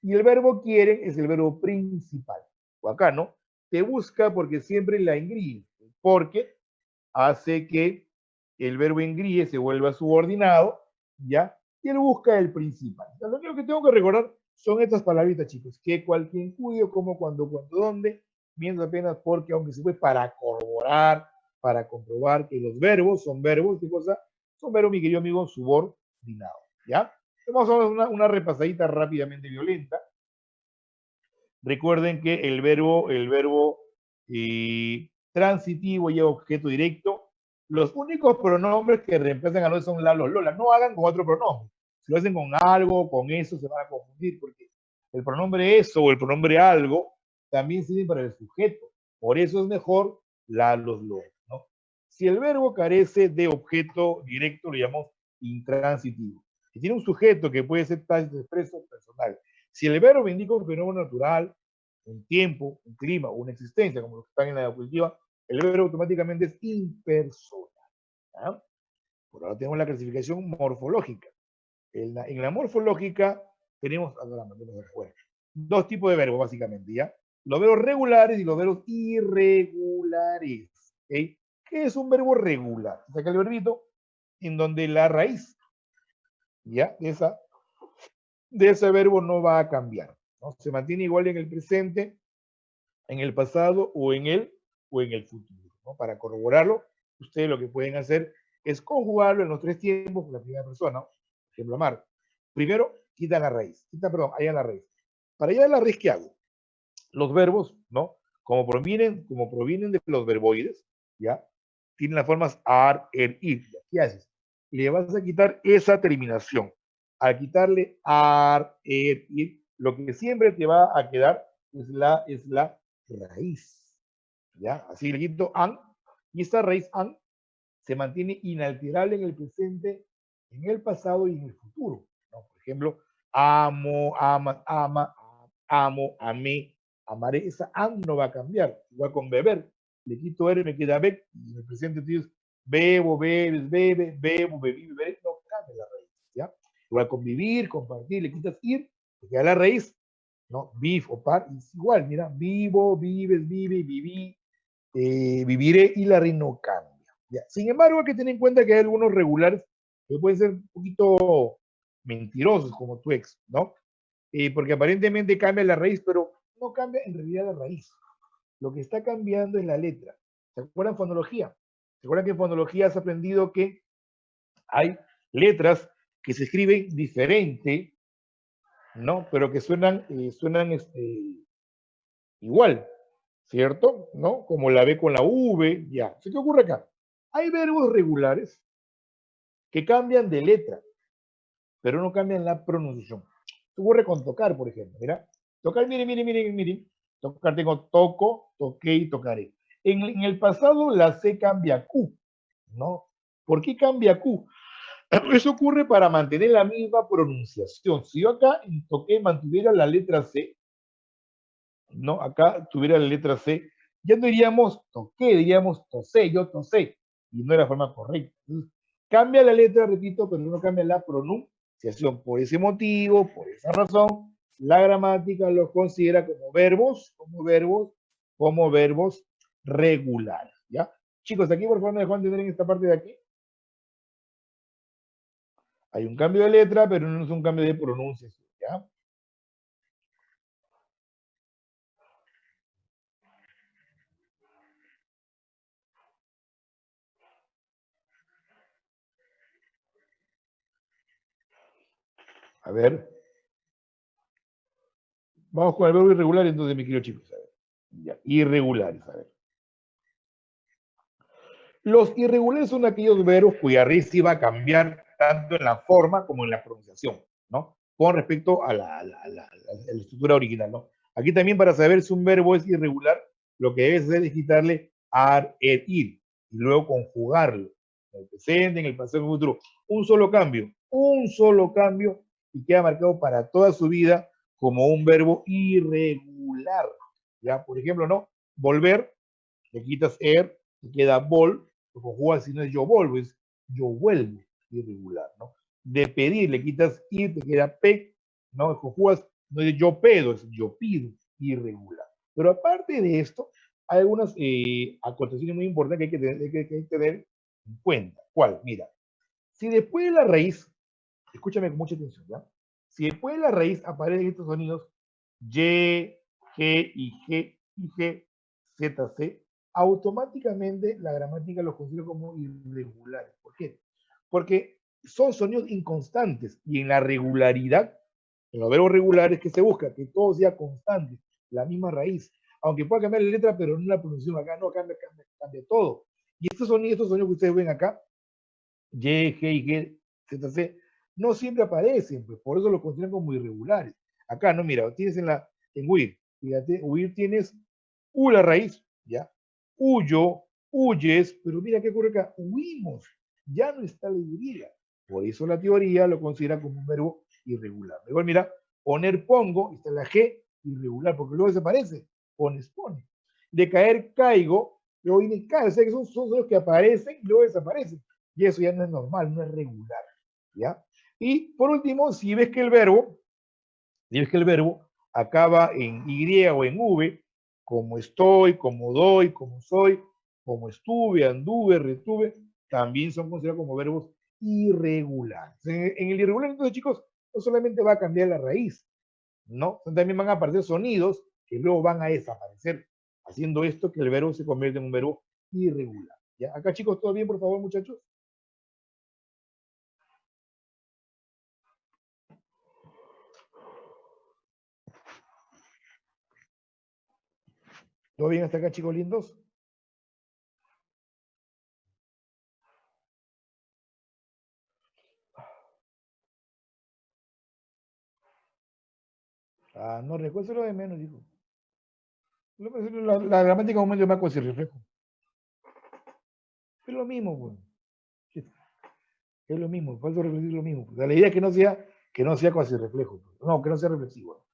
Y el verbo quieren es el verbo principal. O acá, ¿no? Te busca porque siempre la engríe, porque hace que el verbo engríe se vuelva subordinado, ¿ya? Y él busca el principal. O sea, lo único que tengo que recordar son estas palabritas, chicos. Que, cual, quien, cuyo, como, cuando, dónde, mientras, apenas, porque, aunque se fue, para corroborar, para comprobar que los verbos son verbos, ¿qué cosa? Son verbos, mi querido amigo, subordinados, ¿ya? Vamos a hacer una repasadita rápidamente violenta. Recuerden que el verbo transitivo lleva objeto directo. Los únicos pronombres que reemplazan a los son la, los, lola. No hagan con otro pronombre. Si lo hacen con algo, con eso, se van a confundir, porque el pronombre eso o el pronombre algo también sirve para el sujeto. Por eso es mejor la, los, ¿no? Si el verbo carece de objeto directo, lo llamamos intransitivo. Si tiene un sujeto que puede ser tácito, expreso, personal. Si el verbo indica un fenómeno natural, un tiempo, un clima o una existencia, como los que están en la diapositiva, el verbo automáticamente es impersonal. ¿Ah? Por ahora tenemos la clasificación morfológica. En la morfológica tenemos, dos tipos de verbos, básicamente, ¿ya? Los verbos regulares y los verbos irregulares. ¿Okay? ¿Qué es un verbo regular? Saca el verbito en donde la raíz, ¿ya? De ese verbo no va a cambiar, ¿no? Se mantiene igual en el presente, en el pasado o en el futuro, ¿no? Para corroborarlo, ustedes lo que pueden hacer es conjugarlo en los tres tiempos por la primera persona. Por ejemplo, amar. Primero, quita la raíz. Allá la raíz. Para allá la raíz, ¿qué hago? Los verbos, ¿no? Como provienen de los verboides, ¿ya? Tienen las formas ar, er, ir. ¿Qué haces? Le vas a quitar esa terminación. Al quitarle ar, er, ir, lo que siempre te va a quedar es la raíz. ¿Ya? Así le quito an, y esta raíz an se mantiene inalterable en el presente, en el pasado y en el futuro, ¿no? Por ejemplo, amo, ama, ama, amo, amé, amaré. Esa an no va a cambiar. Igual con beber. Le quito R, me queda bec, y en el presente tú dices bebo, bebes, bebe, bebo, bebí, beberé. No cambia la raíz, ¿ya? Igual con vivir, compartir, le quitas ir, te queda la raíz, ¿no? Viv o par, es igual, mira, vivo, vives, vive, viví, viviré, y la raíz no cambia. ¿Ya? Sin embargo, hay que tener en cuenta que hay algunos regulares que pueden ser un poquito mentirosos, como tu ex, ¿no? Porque aparentemente cambia la raíz, pero no cambia en realidad la raíz. Lo que está cambiando es la letra. ¿Se acuerdan fonología? ¿Se acuerdan que en fonología has aprendido que hay letras que se escriben diferente, ¿no? Pero que suenan igual, ¿cierto? ¿No? Como la B con la V, ya. ¿Qué ocurre acá? Hay verbos regulares que cambian de letra, pero no cambian la pronunciación. ¿Qué ocurre con tocar, por ejemplo? Mira, tocar, miren. Tocar, tengo toco, toqué y tocaré. En el pasado la C cambia a Q, ¿no? ¿Por qué cambia a Q? Eso ocurre para mantener la misma pronunciación. Si yo acá en toqué mantuviera la letra C, ¿no? Acá tuviera la letra C, ya no diríamos toqué, diríamos tosé, yo tosé, y no era la forma correcta. Entonces, cambia la letra, repito, pero no cambia la pronunciación. Por ese motivo, por esa razón, la gramática los considera como verbos regulares, ¿ya? Chicos, aquí por favor me dejan entender en esta parte de aquí. Hay un cambio de letra, pero no es un cambio de pronunciación, ¿ya? A ver, vamos con el verbo irregular entonces, mi querido chicos. A ver. Ya, irregulares, a ver. Los irregulares son aquellos verbos cuya raíz iba a cambiar tanto en la forma como en la pronunciación, ¿no? Con respecto a la estructura original, ¿no? Aquí también para saber si un verbo es irregular, lo que debes hacer es quitarle ar, er, ir, y luego conjugarlo en el presente, en el pasado, en el futuro. Un solo cambio, y queda marcado para toda su vida como un verbo irregular. ¿Ya? Por ejemplo, ¿no? Volver, le quitas er, te queda vol, lo conjugas, si no es yo vuelvo, es yo vuelvo, irregular, ¿no? De pedir, le quitas ir, te queda pe, ¿no? Lo conjugas, no es yo pedo, es yo pido, irregular. Pero aparte de esto, hay algunas acotaciones muy importantes que hay que tener en cuenta. ¿Cuál? Mira, si después de la raíz, escúchame con mucha atención, ¿ya? Si después de la raíz aparecen estos sonidos Y, G, I, G, Z, C, automáticamente la gramática los considera como irregulares. ¿Por qué? Porque son sonidos inconstantes y en la regularidad, en los verbos regulares que se busca, que todo sea constante, la misma raíz. Aunque pueda cambiar la letra, pero no la pronunciación. Acá no cambia todo. Y estos sonidos que ustedes ven acá, Y, G, I, G, Z, C, no siempre aparecen, pues por eso los consideran como irregulares. Acá, no, mira, tienes en huir, fíjate, huir tienes U la raíz, ¿ya? Huyo, huyes, pero mira qué ocurre acá, huimos, ya no está la Y. Por eso la teoría lo considera como un verbo irregular. Igual, mira, Poner, pongo, y está la G, irregular, porque luego desaparece. Pones, pone. De caer, caigo, luego viene cae, o sea que son sonidos que aparecen y luego desaparecen. Y eso ya no es normal, no es regular. ¿Ya? Y por último, si ves que el verbo acaba en Y o en V, como estoy, como doy, como soy, como estuve, anduve, retuve, también son considerados como verbos irregulares. En el irregular, entonces, chicos, no solamente va a cambiar la raíz, ¿no? También van a aparecer sonidos que luego van a desaparecer, haciendo esto que el verbo se convierta en un verbo irregular. ¿Ya? Acá, chicos, ¿todo bien, por favor, muchachos? ¿Todo bien hasta acá, chicos lindos? Ah, no, recuerdo lo de menos, dijo. La gramática de un momento más con ese reflejo. Es lo mismo, pues. Es lo mismo, falso reflexivo es lo mismo. Pues. La idea es que no sea cuasi reflejo. Pues. No, que no sea reflexivo.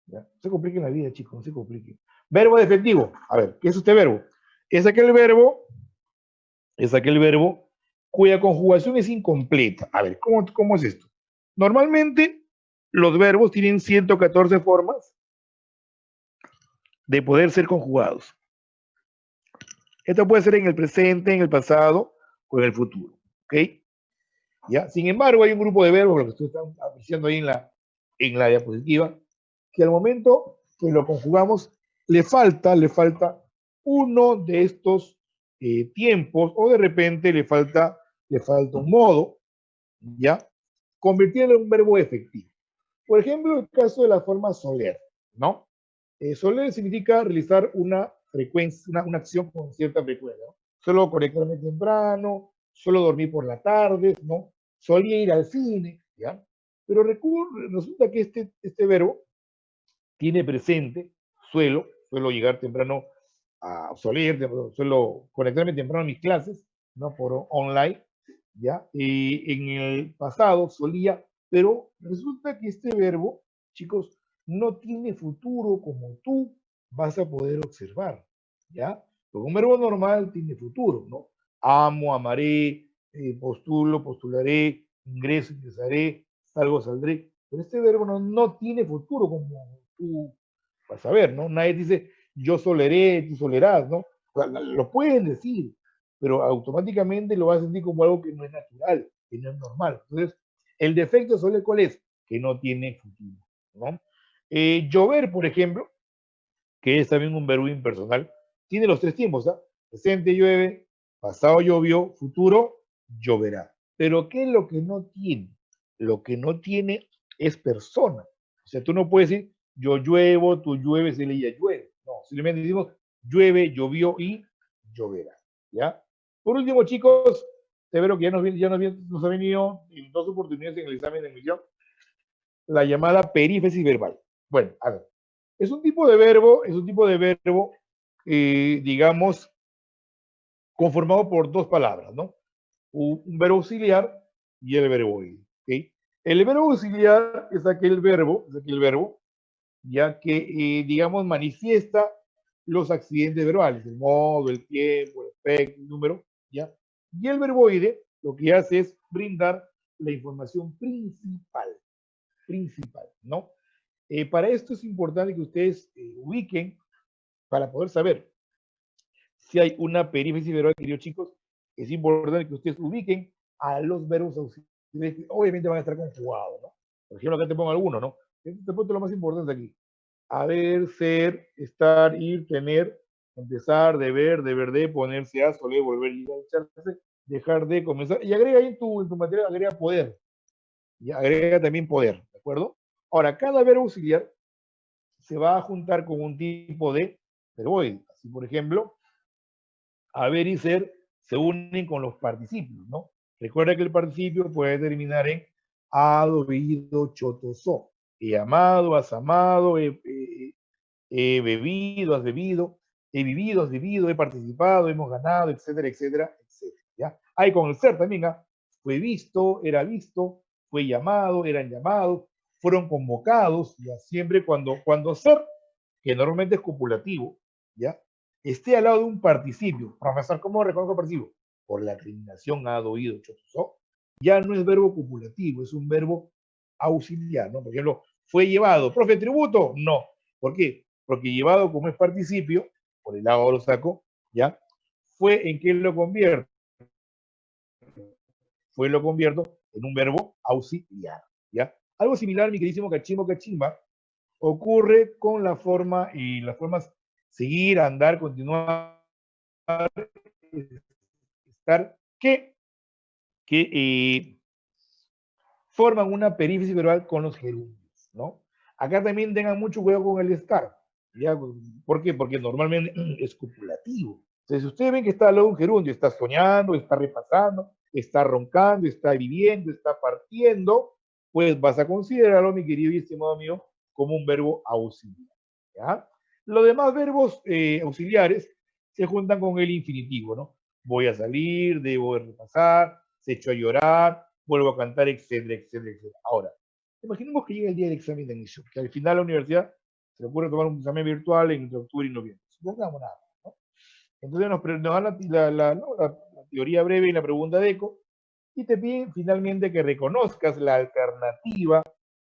¿Ya? No se complique la vida, chicos, no se complique. Verbo defectivo. A ver, ¿qué es este verbo? Es aquel verbo cuya conjugación es incompleta. A ver, ¿cómo es esto? Normalmente, los verbos tienen 114 formas de poder ser conjugados. Esto puede ser en el presente, en el pasado o en el futuro. ¿Ok? ¿Ya? Sin embargo, hay un grupo de verbos, lo que ustedes están apreciando ahí en la diapositiva, que al momento que lo conjugamos, le falta uno de estos tiempos, o de repente le falta un modo, ¿ya? Convirtiéndolo en un verbo efectivo. Por ejemplo, el caso de la forma soler, ¿no? Soler significa realizar una frecuencia, una acción con cierta frecuencia, ¿no? Solo conectarme temprano, solo dormir por la tarde, ¿no? Solía ir al cine, ¿ya? Pero resulta que este verbo tiene presente, suelo llegar temprano a soler, suelo conectarme temprano a mis clases, ¿no? Por online, ¿ya? Y en el pasado solía, pero resulta que este verbo, chicos, no tiene futuro como tú vas a poder observar, ¿ya? Porque un verbo normal tiene futuro, ¿no? Amo, amaré, postulo, postularé, ingreso, ingresaré, salgo, saldré. Pero este verbo no tiene futuro como tú vas a ver, ¿no? Nadie dice yo soleré, tú solerás, ¿no? O sea, lo pueden decir, pero automáticamente lo vas a sentir como algo que no es natural, que no es normal. Entonces, el defecto suele cuál es, que no tiene futuro, ¿no? Llover, por ejemplo, que es también un verbo impersonal, tiene los tres tiempos, ¿ah? Presente llueve, pasado llovió, futuro lloverá. Pero ¿qué es lo que no tiene? Lo que no tiene es persona. O sea, tú no puedes decir yo lluevo, tú llueves, él ella llueve. No, simplemente decimos llueve, llovió y lloverá. ¿Ya? Por último, chicos, te veo que nos ha venido en dos oportunidades en el examen de admisión la llamada perífrasis verbal. Bueno, a ver, es un tipo de verbo, digamos, conformado por dos palabras, ¿no? Un verbo auxiliar y el verboide. ¿Okay? El verbo auxiliar es aquel verbo ya que, digamos, manifiesta los accidentes verbales, el modo, el tiempo, el efecto, el número, ¿ya? Y el verboide lo que hace es brindar la información principal, ¿no? Para esto es importante que ustedes ubiquen, para poder saber si hay una perífrasis verbal, queridos chicos, es importante que ustedes ubiquen a los verbos auxiliares que obviamente van a estar conjugados, ¿no? Por ejemplo, acá te pongo algunos, ¿no? Este punto es lo más importante aquí. Haber, ser, estar, ir, tener, empezar, deber, deber de, ponerse a, soler, volver, ir, echarse, dejar de, comenzar. Y agrega ahí en tu material, agrega poder. Y agrega también poder, ¿de acuerdo? Ahora, cada verbo auxiliar se va a juntar con un tipo de verboide. Así, por ejemplo, haber y ser se unen con los participios, ¿no? Recuerda que el participio puede terminar en ado, bebido, choto, so. He amado, has amado, he bebido, has bebido, he vivido, has vivido, he participado, hemos ganado, etcétera, etcétera, etcétera. ¿Ya? Hay con el ser también, ¿ah? Fue visto, era visto, fue llamado, eran llamados, fueron convocados, ya siempre cuando ser, que normalmente es copulativo, ya, esté al lado de un participio. Profesor, ¿cómo reconozco participio? Por la terminación ha, oído, choto, ya no es verbo copulativo, es un verbo auxiliar, ¿no? Por ejemplo, fue llevado, profe, tributo, no. ¿Por qué? Porque llevado como es participio, por el lado lo saco, ¿ya? Fue en que lo convierto, fue lo convierto en un verbo auxiliar, ¿ya? Algo similar, mi queridísimo cachimbo cachimba, ocurre con la forma y las formas seguir, andar, continuar, estar, que forman una perífrasis verbal con los gerundios, ¿no? Acá también tengan mucho cuidado con el estar, ¿ya? ¿Por qué? Porque normalmente es copulativo. Entonces, si ustedes ven que está al lado de un gerundio, está soñando, está repasando, está roncando, está viviendo, está partiendo, pues vas a considerarlo, mi querido y estimado mío, como un verbo auxiliar, ¿ya? Los demás verbos auxiliares se juntan con el infinitivo, ¿no? Voy a salir, debo repasar, se echó a llorar, vuelvo a cantar, etcétera, etcétera, etcétera. Ahora, imaginemos que llega el día del examen de admisión, que al final la universidad se le ocurre tomar un examen virtual entre octubre y noviembre. Supongamos nada, ¿no? Entonces nos dan la teoría breve y la pregunta de eco, y te piden finalmente que reconozcas la alternativa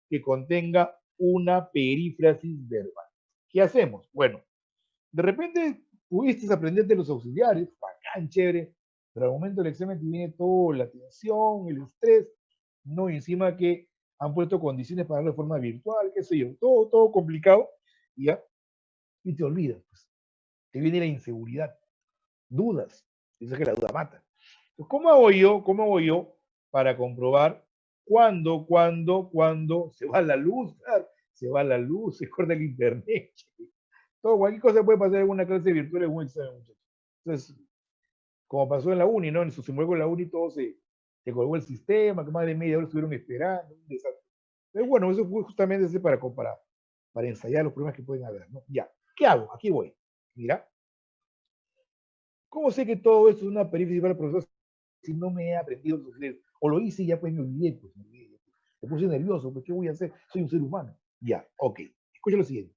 que contenga una perífrasis verbal. ¿Qué hacemos? Bueno, de repente pudiste aprenderte los auxiliares, bacán, chévere, pero al momento del examen te viene toda la tensión, el estrés, no, y encima que han puesto condiciones para darlo de forma virtual, qué sé yo, todo complicado, y ya, y te olvidas, pues, te viene la inseguridad, dudas, dices que la duda mata. Pues, ¿cómo hago yo para comprobar cuándo se va la luz? Se va la luz, se corta el internet, todo, cualquier cosa puede pasar en una clase virtual en un examen, muchachos. Entonces, como pasó en la uni, ¿no? En su simulacro en la uni todo se colgó el sistema, que más de media hora estuvieron esperando, un desastre. Pero bueno, eso fue justamente para ensayar los problemas que pueden haber, ¿no? Ya, ¿qué hago? Aquí voy. Mira, ¿cómo sé que todo esto es una perífrasis para el profesor si no me he aprendido los auxiliares? O lo hice y ya pues me olvidé, pues me olvidé. Me puse nervioso, pues ¿qué voy a hacer? Soy un ser humano. Ya, ok. Escucha lo siguiente.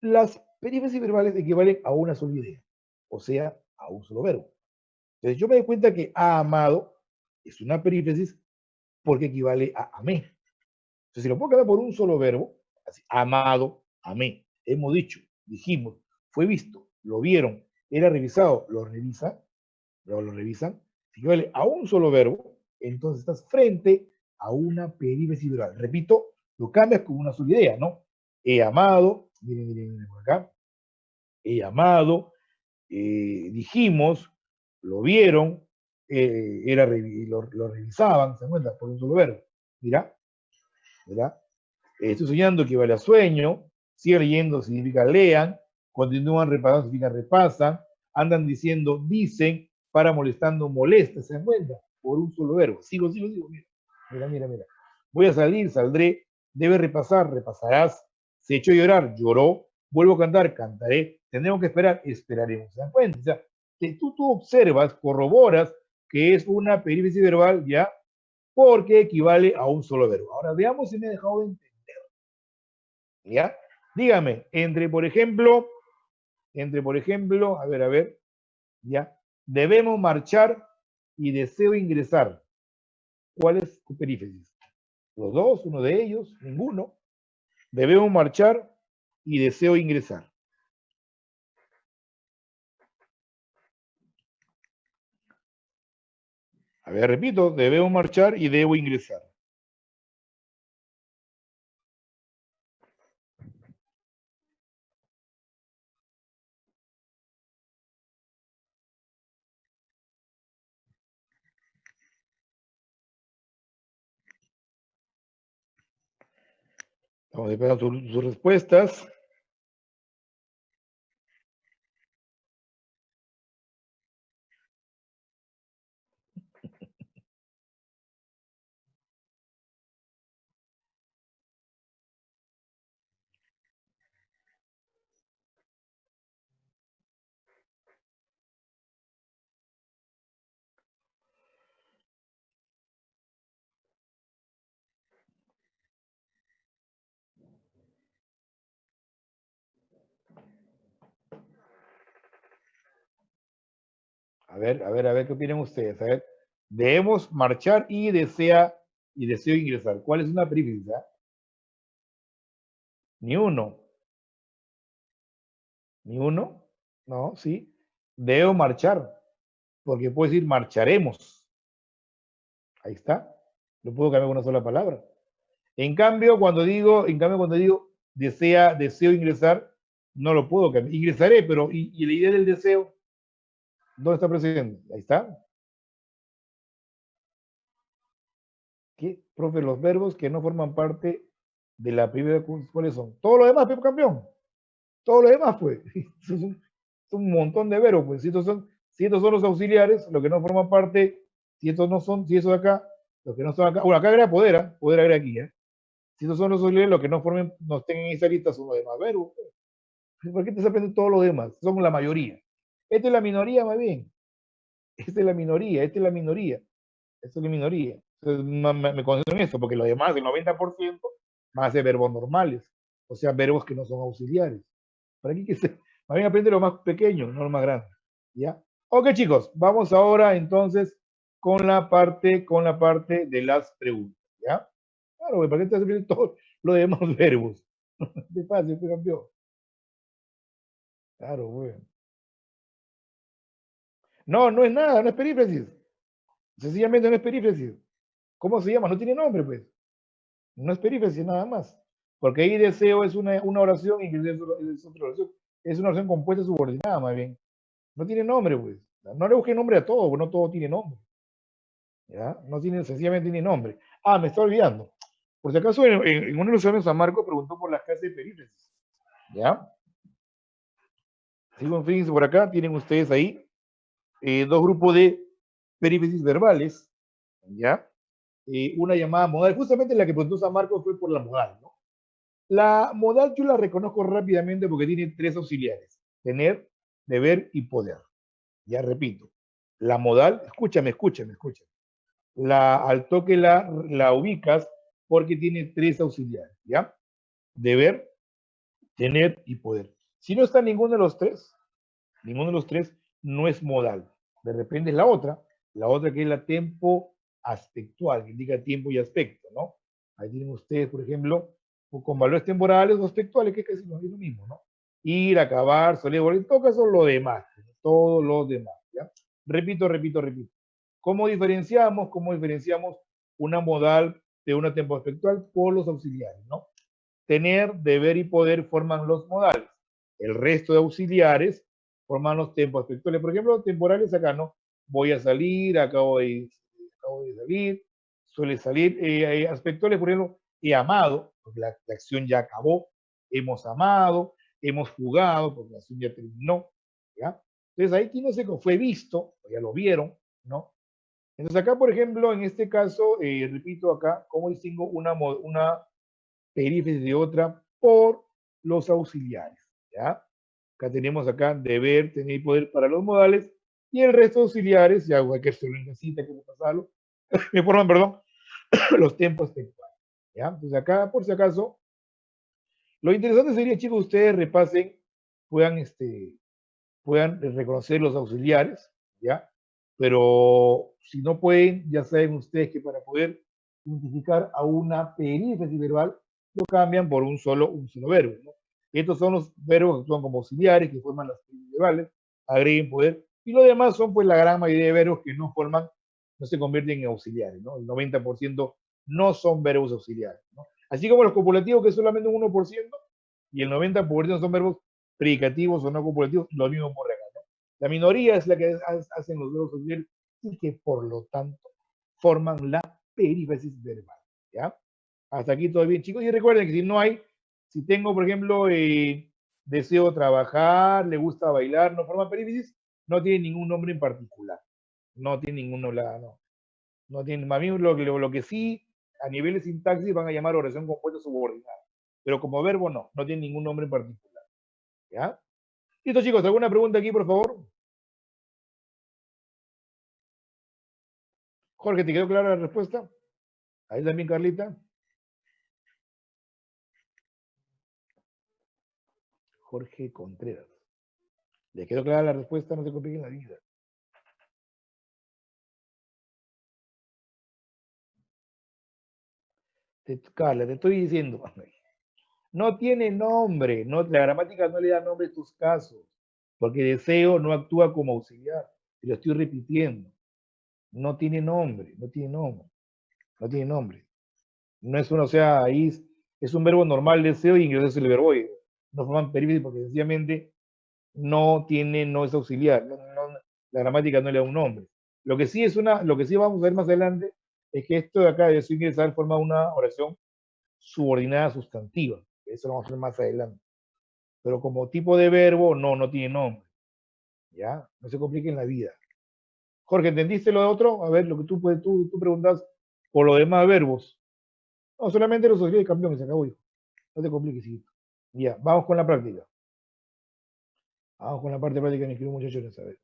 Las perífrasis verbales equivalen a una sola idea, o sea, a un solo verbo. Entonces yo me doy cuenta que ha amado es una perífrasis porque equivale a amé. Entonces si lo puedo cambiar por un solo verbo, así, amado, amé, hemos dicho, dijimos, fue visto, lo vieron, era revisado, lo revisa, luego lo revisan, si equivale a un solo verbo, entonces estás frente a una perífrasis verbal. Repito, lo cambias con una sola idea, ¿no? He amado, miren por acá, he amado, dijimos, lo vieron, lo revisaban, ¿se cuenta? Por un solo verbo. Mira, mira, estoy soñando equivale a sueño, sigue leyendo significa lean, continúan repasando significa repasan, andan diciendo dicen, para molestando molesta, ¿se dan cuenta? Por un solo verbo. Sigo, mira. Voy a salir, saldré, debe repasar, repasarás, se echó a llorar, lloró, vuelvo a cantar, cantaré, tendremos que esperar, esperaremos. ¿Se dan cuenta? O sea, que tú observas, corroboras que es una perífrasis verbal, ¿ya? Porque equivale a un solo verbo. Ahora veamos si me he dejado de entender, ¿ya? Dígame, por ejemplo, a ver, ¿ya? Debemos marchar y deseo ingresar. ¿Cuál es tu perífrasis? Los dos, uno de ellos, ninguno. Debemos marchar y deseo ingresar. A ver, repito, debemos marchar y debo ingresar. Vamos a esperar sus respuestas. a ver, ¿qué opinan ustedes? A ver, debemos marchar y deseo ingresar. ¿Cuál es una perífrasis? Ah? Ni uno, ni uno, no, sí. Debo marchar, porque puedo decir marcharemos. Ahí está. Lo puedo cambiar con una sola palabra. En cambio, cuando digo deseo ingresar, no lo puedo cambiar. Ingresaré, pero ¿y la idea del deseo? ¿Dónde está presente? Ahí está. ¿Qué? Profe, los verbos que no forman parte de la primera, ¿cuáles son? Todo lo demás, Pepe Campeón. Todo lo demás, pues. Es un montón de verbos, pues. Si estos son los auxiliares, los que no forman parte, si estos no son, si estos de acá, los que no están acá. Bueno, acá agrega poder, ¿eh? Poder agrega aquí, ¿eh? Si estos son los auxiliares, los que no formen, no estén en esa lista son los demás verbos. Pues. ¿Por qué te sorprende todos los demás? Son la mayoría. Esta es la minoría, más bien. Esta es la minoría, esta es la minoría. Esta es la minoría. Entonces, me concentro en eso, porque los demás, el 90%, van a ser verbos normales. O sea, verbos que no son auxiliares. Para aquí que se, más bien aprende lo más pequeño, no lo más grande. ¿Ya? Ok, chicos, vamos ahora entonces con la parte de las preguntas. ¿Ya? Claro, ¿para qué te hace todo lo demás verbos? De fácil, este campeón. Claro, güey. No, no es nada, no es perífrasis. Sencillamente no es perífrasis. ¿Cómo se llama? No tiene nombre, pues. No es perífrasis nada más. Porque ahí deseo es una oración y es otra oración. Es una oración compuesta subordinada, más bien. No tiene nombre, pues. No le busque nombre a todo, porque no todo tiene nombre. ¿Ya? No tiene, sencillamente tiene nombre. Ah, me está olvidando. Por si acaso, en uno de los exámenes San Marco preguntó por las clases de perífrasis. ¿Ya? Sigo, fíjense por acá, tienen ustedes ahí dos grupos de perífrasis verbales. ¿Ya? Una llamada modal. Justamente la que preguntó San Marcos fue por la modal, ¿no? La modal yo la reconozco rápidamente porque tiene tres auxiliares: tener, deber y poder. Ya repito, la modal, escúchame. Al toque la ubicas porque tiene tres auxiliares, ¿ya? Deber, tener y poder. Si no está ninguno de los tres no es modal. De repente es la otra que es la tempo aspectual, que indica tiempo y aspecto, ¿no? Ahí tienen ustedes, por ejemplo, con valores temporales o aspectuales, que casi no es lo mismo, ¿no? Ir, acabar, salir, volver, en todo caso, lo demás, todos los demás, ¿ya? Repito. ¿Cómo diferenciamos una modal de una tempo aspectual? Por los auxiliares, ¿no? Tener, deber y poder forman los modales. El resto de auxiliares forman los tempos aspectuales. Por ejemplo, temporales acá, ¿no? Voy a salir, acabo de salir, suele salir. Aspectuales, por ejemplo, he amado, porque la acción ya acabó. Hemos amado, hemos jugado, porque la acción ya terminó. ¿Ya? Entonces ahí tiene ese que fue visto, ya lo vieron, ¿no? Entonces acá, por ejemplo, en este caso, repito acá, ¿cómo distingo una perífrasis de otra? Por los auxiliares, ¿ya? Acá tenemos deber, tener y poder para los modales, y el resto de auxiliares, ya hay que hacerlo en casita, que pasarlo, me forman, perdón, los tiempos textuales, ¿ya? Entonces acá, por si acaso, lo interesante sería, chicos, ustedes repasen, puedan reconocer los auxiliares, ¿ya? Pero si no pueden, ya saben ustedes que para poder identificar a una perífrasis verbal, lo cambian por un solo verbo, ¿no? Estos son los verbos que actúan como auxiliares, que forman las perífrasis verbales, agreguen poder, y lo demás son pues la gran mayoría de verbos que no se convierten en auxiliares, ¿no? El 90% no son verbos auxiliares, ¿no? Así como los copulativos, que es solamente un 1%, y el 90% son verbos predicativos o no copulativos, lo mismo por acá, ¿no? La minoría es la que hacen los verbos auxiliares y que por lo tanto forman la perífrasis verbal, ¿ya? Hasta aquí todo bien, chicos. Y recuerden que si tengo, por ejemplo, deseo trabajar, le gusta bailar, no forma perífrasis, no tiene ningún nombre en particular. No tiene ningún nombre, no. No tiene, más bien lo que sí, a nivel de sintaxis van a llamar oración compuesta subordinada. Pero como verbo no tiene ningún nombre en particular. ¿Ya? Listo, chicos, ¿alguna pregunta aquí, por favor? Jorge, ¿te quedó clara la respuesta? Ahí también, Carlita. Jorge Contreras. ¿Le quedó clara la respuesta? No se compliquen la vida. Carla, te estoy diciendo, no tiene nombre, no, la gramática no le da nombre a estos casos, porque deseo no actúa como auxiliar, y lo estoy repitiendo, no tiene nombre, no tiene nombre, no tiene nombre. No es uno, o sea, ahí es un verbo normal, deseo, y inglés es el verboide. No forman perífrasis porque sencillamente no tiene, no es auxiliar, la gramática no le da un nombre. Lo que sí vamos a ver más adelante es que esto de acá de deseo ingresar forma una oración subordinada sustantiva. Eso lo vamos a ver más adelante. Pero como tipo de verbo, no tiene nombre. ¿Ya? No se complique en la vida. Jorge, ¿entendiste lo de otro? A ver, lo que tú preguntas por los demás verbos. No, solamente los auxiliares de campeón, se acabó, hijo. No te compliques, hijito. Ya, vamos con la práctica. Vamos con la parte práctica, mis queridos muchachones, a ver.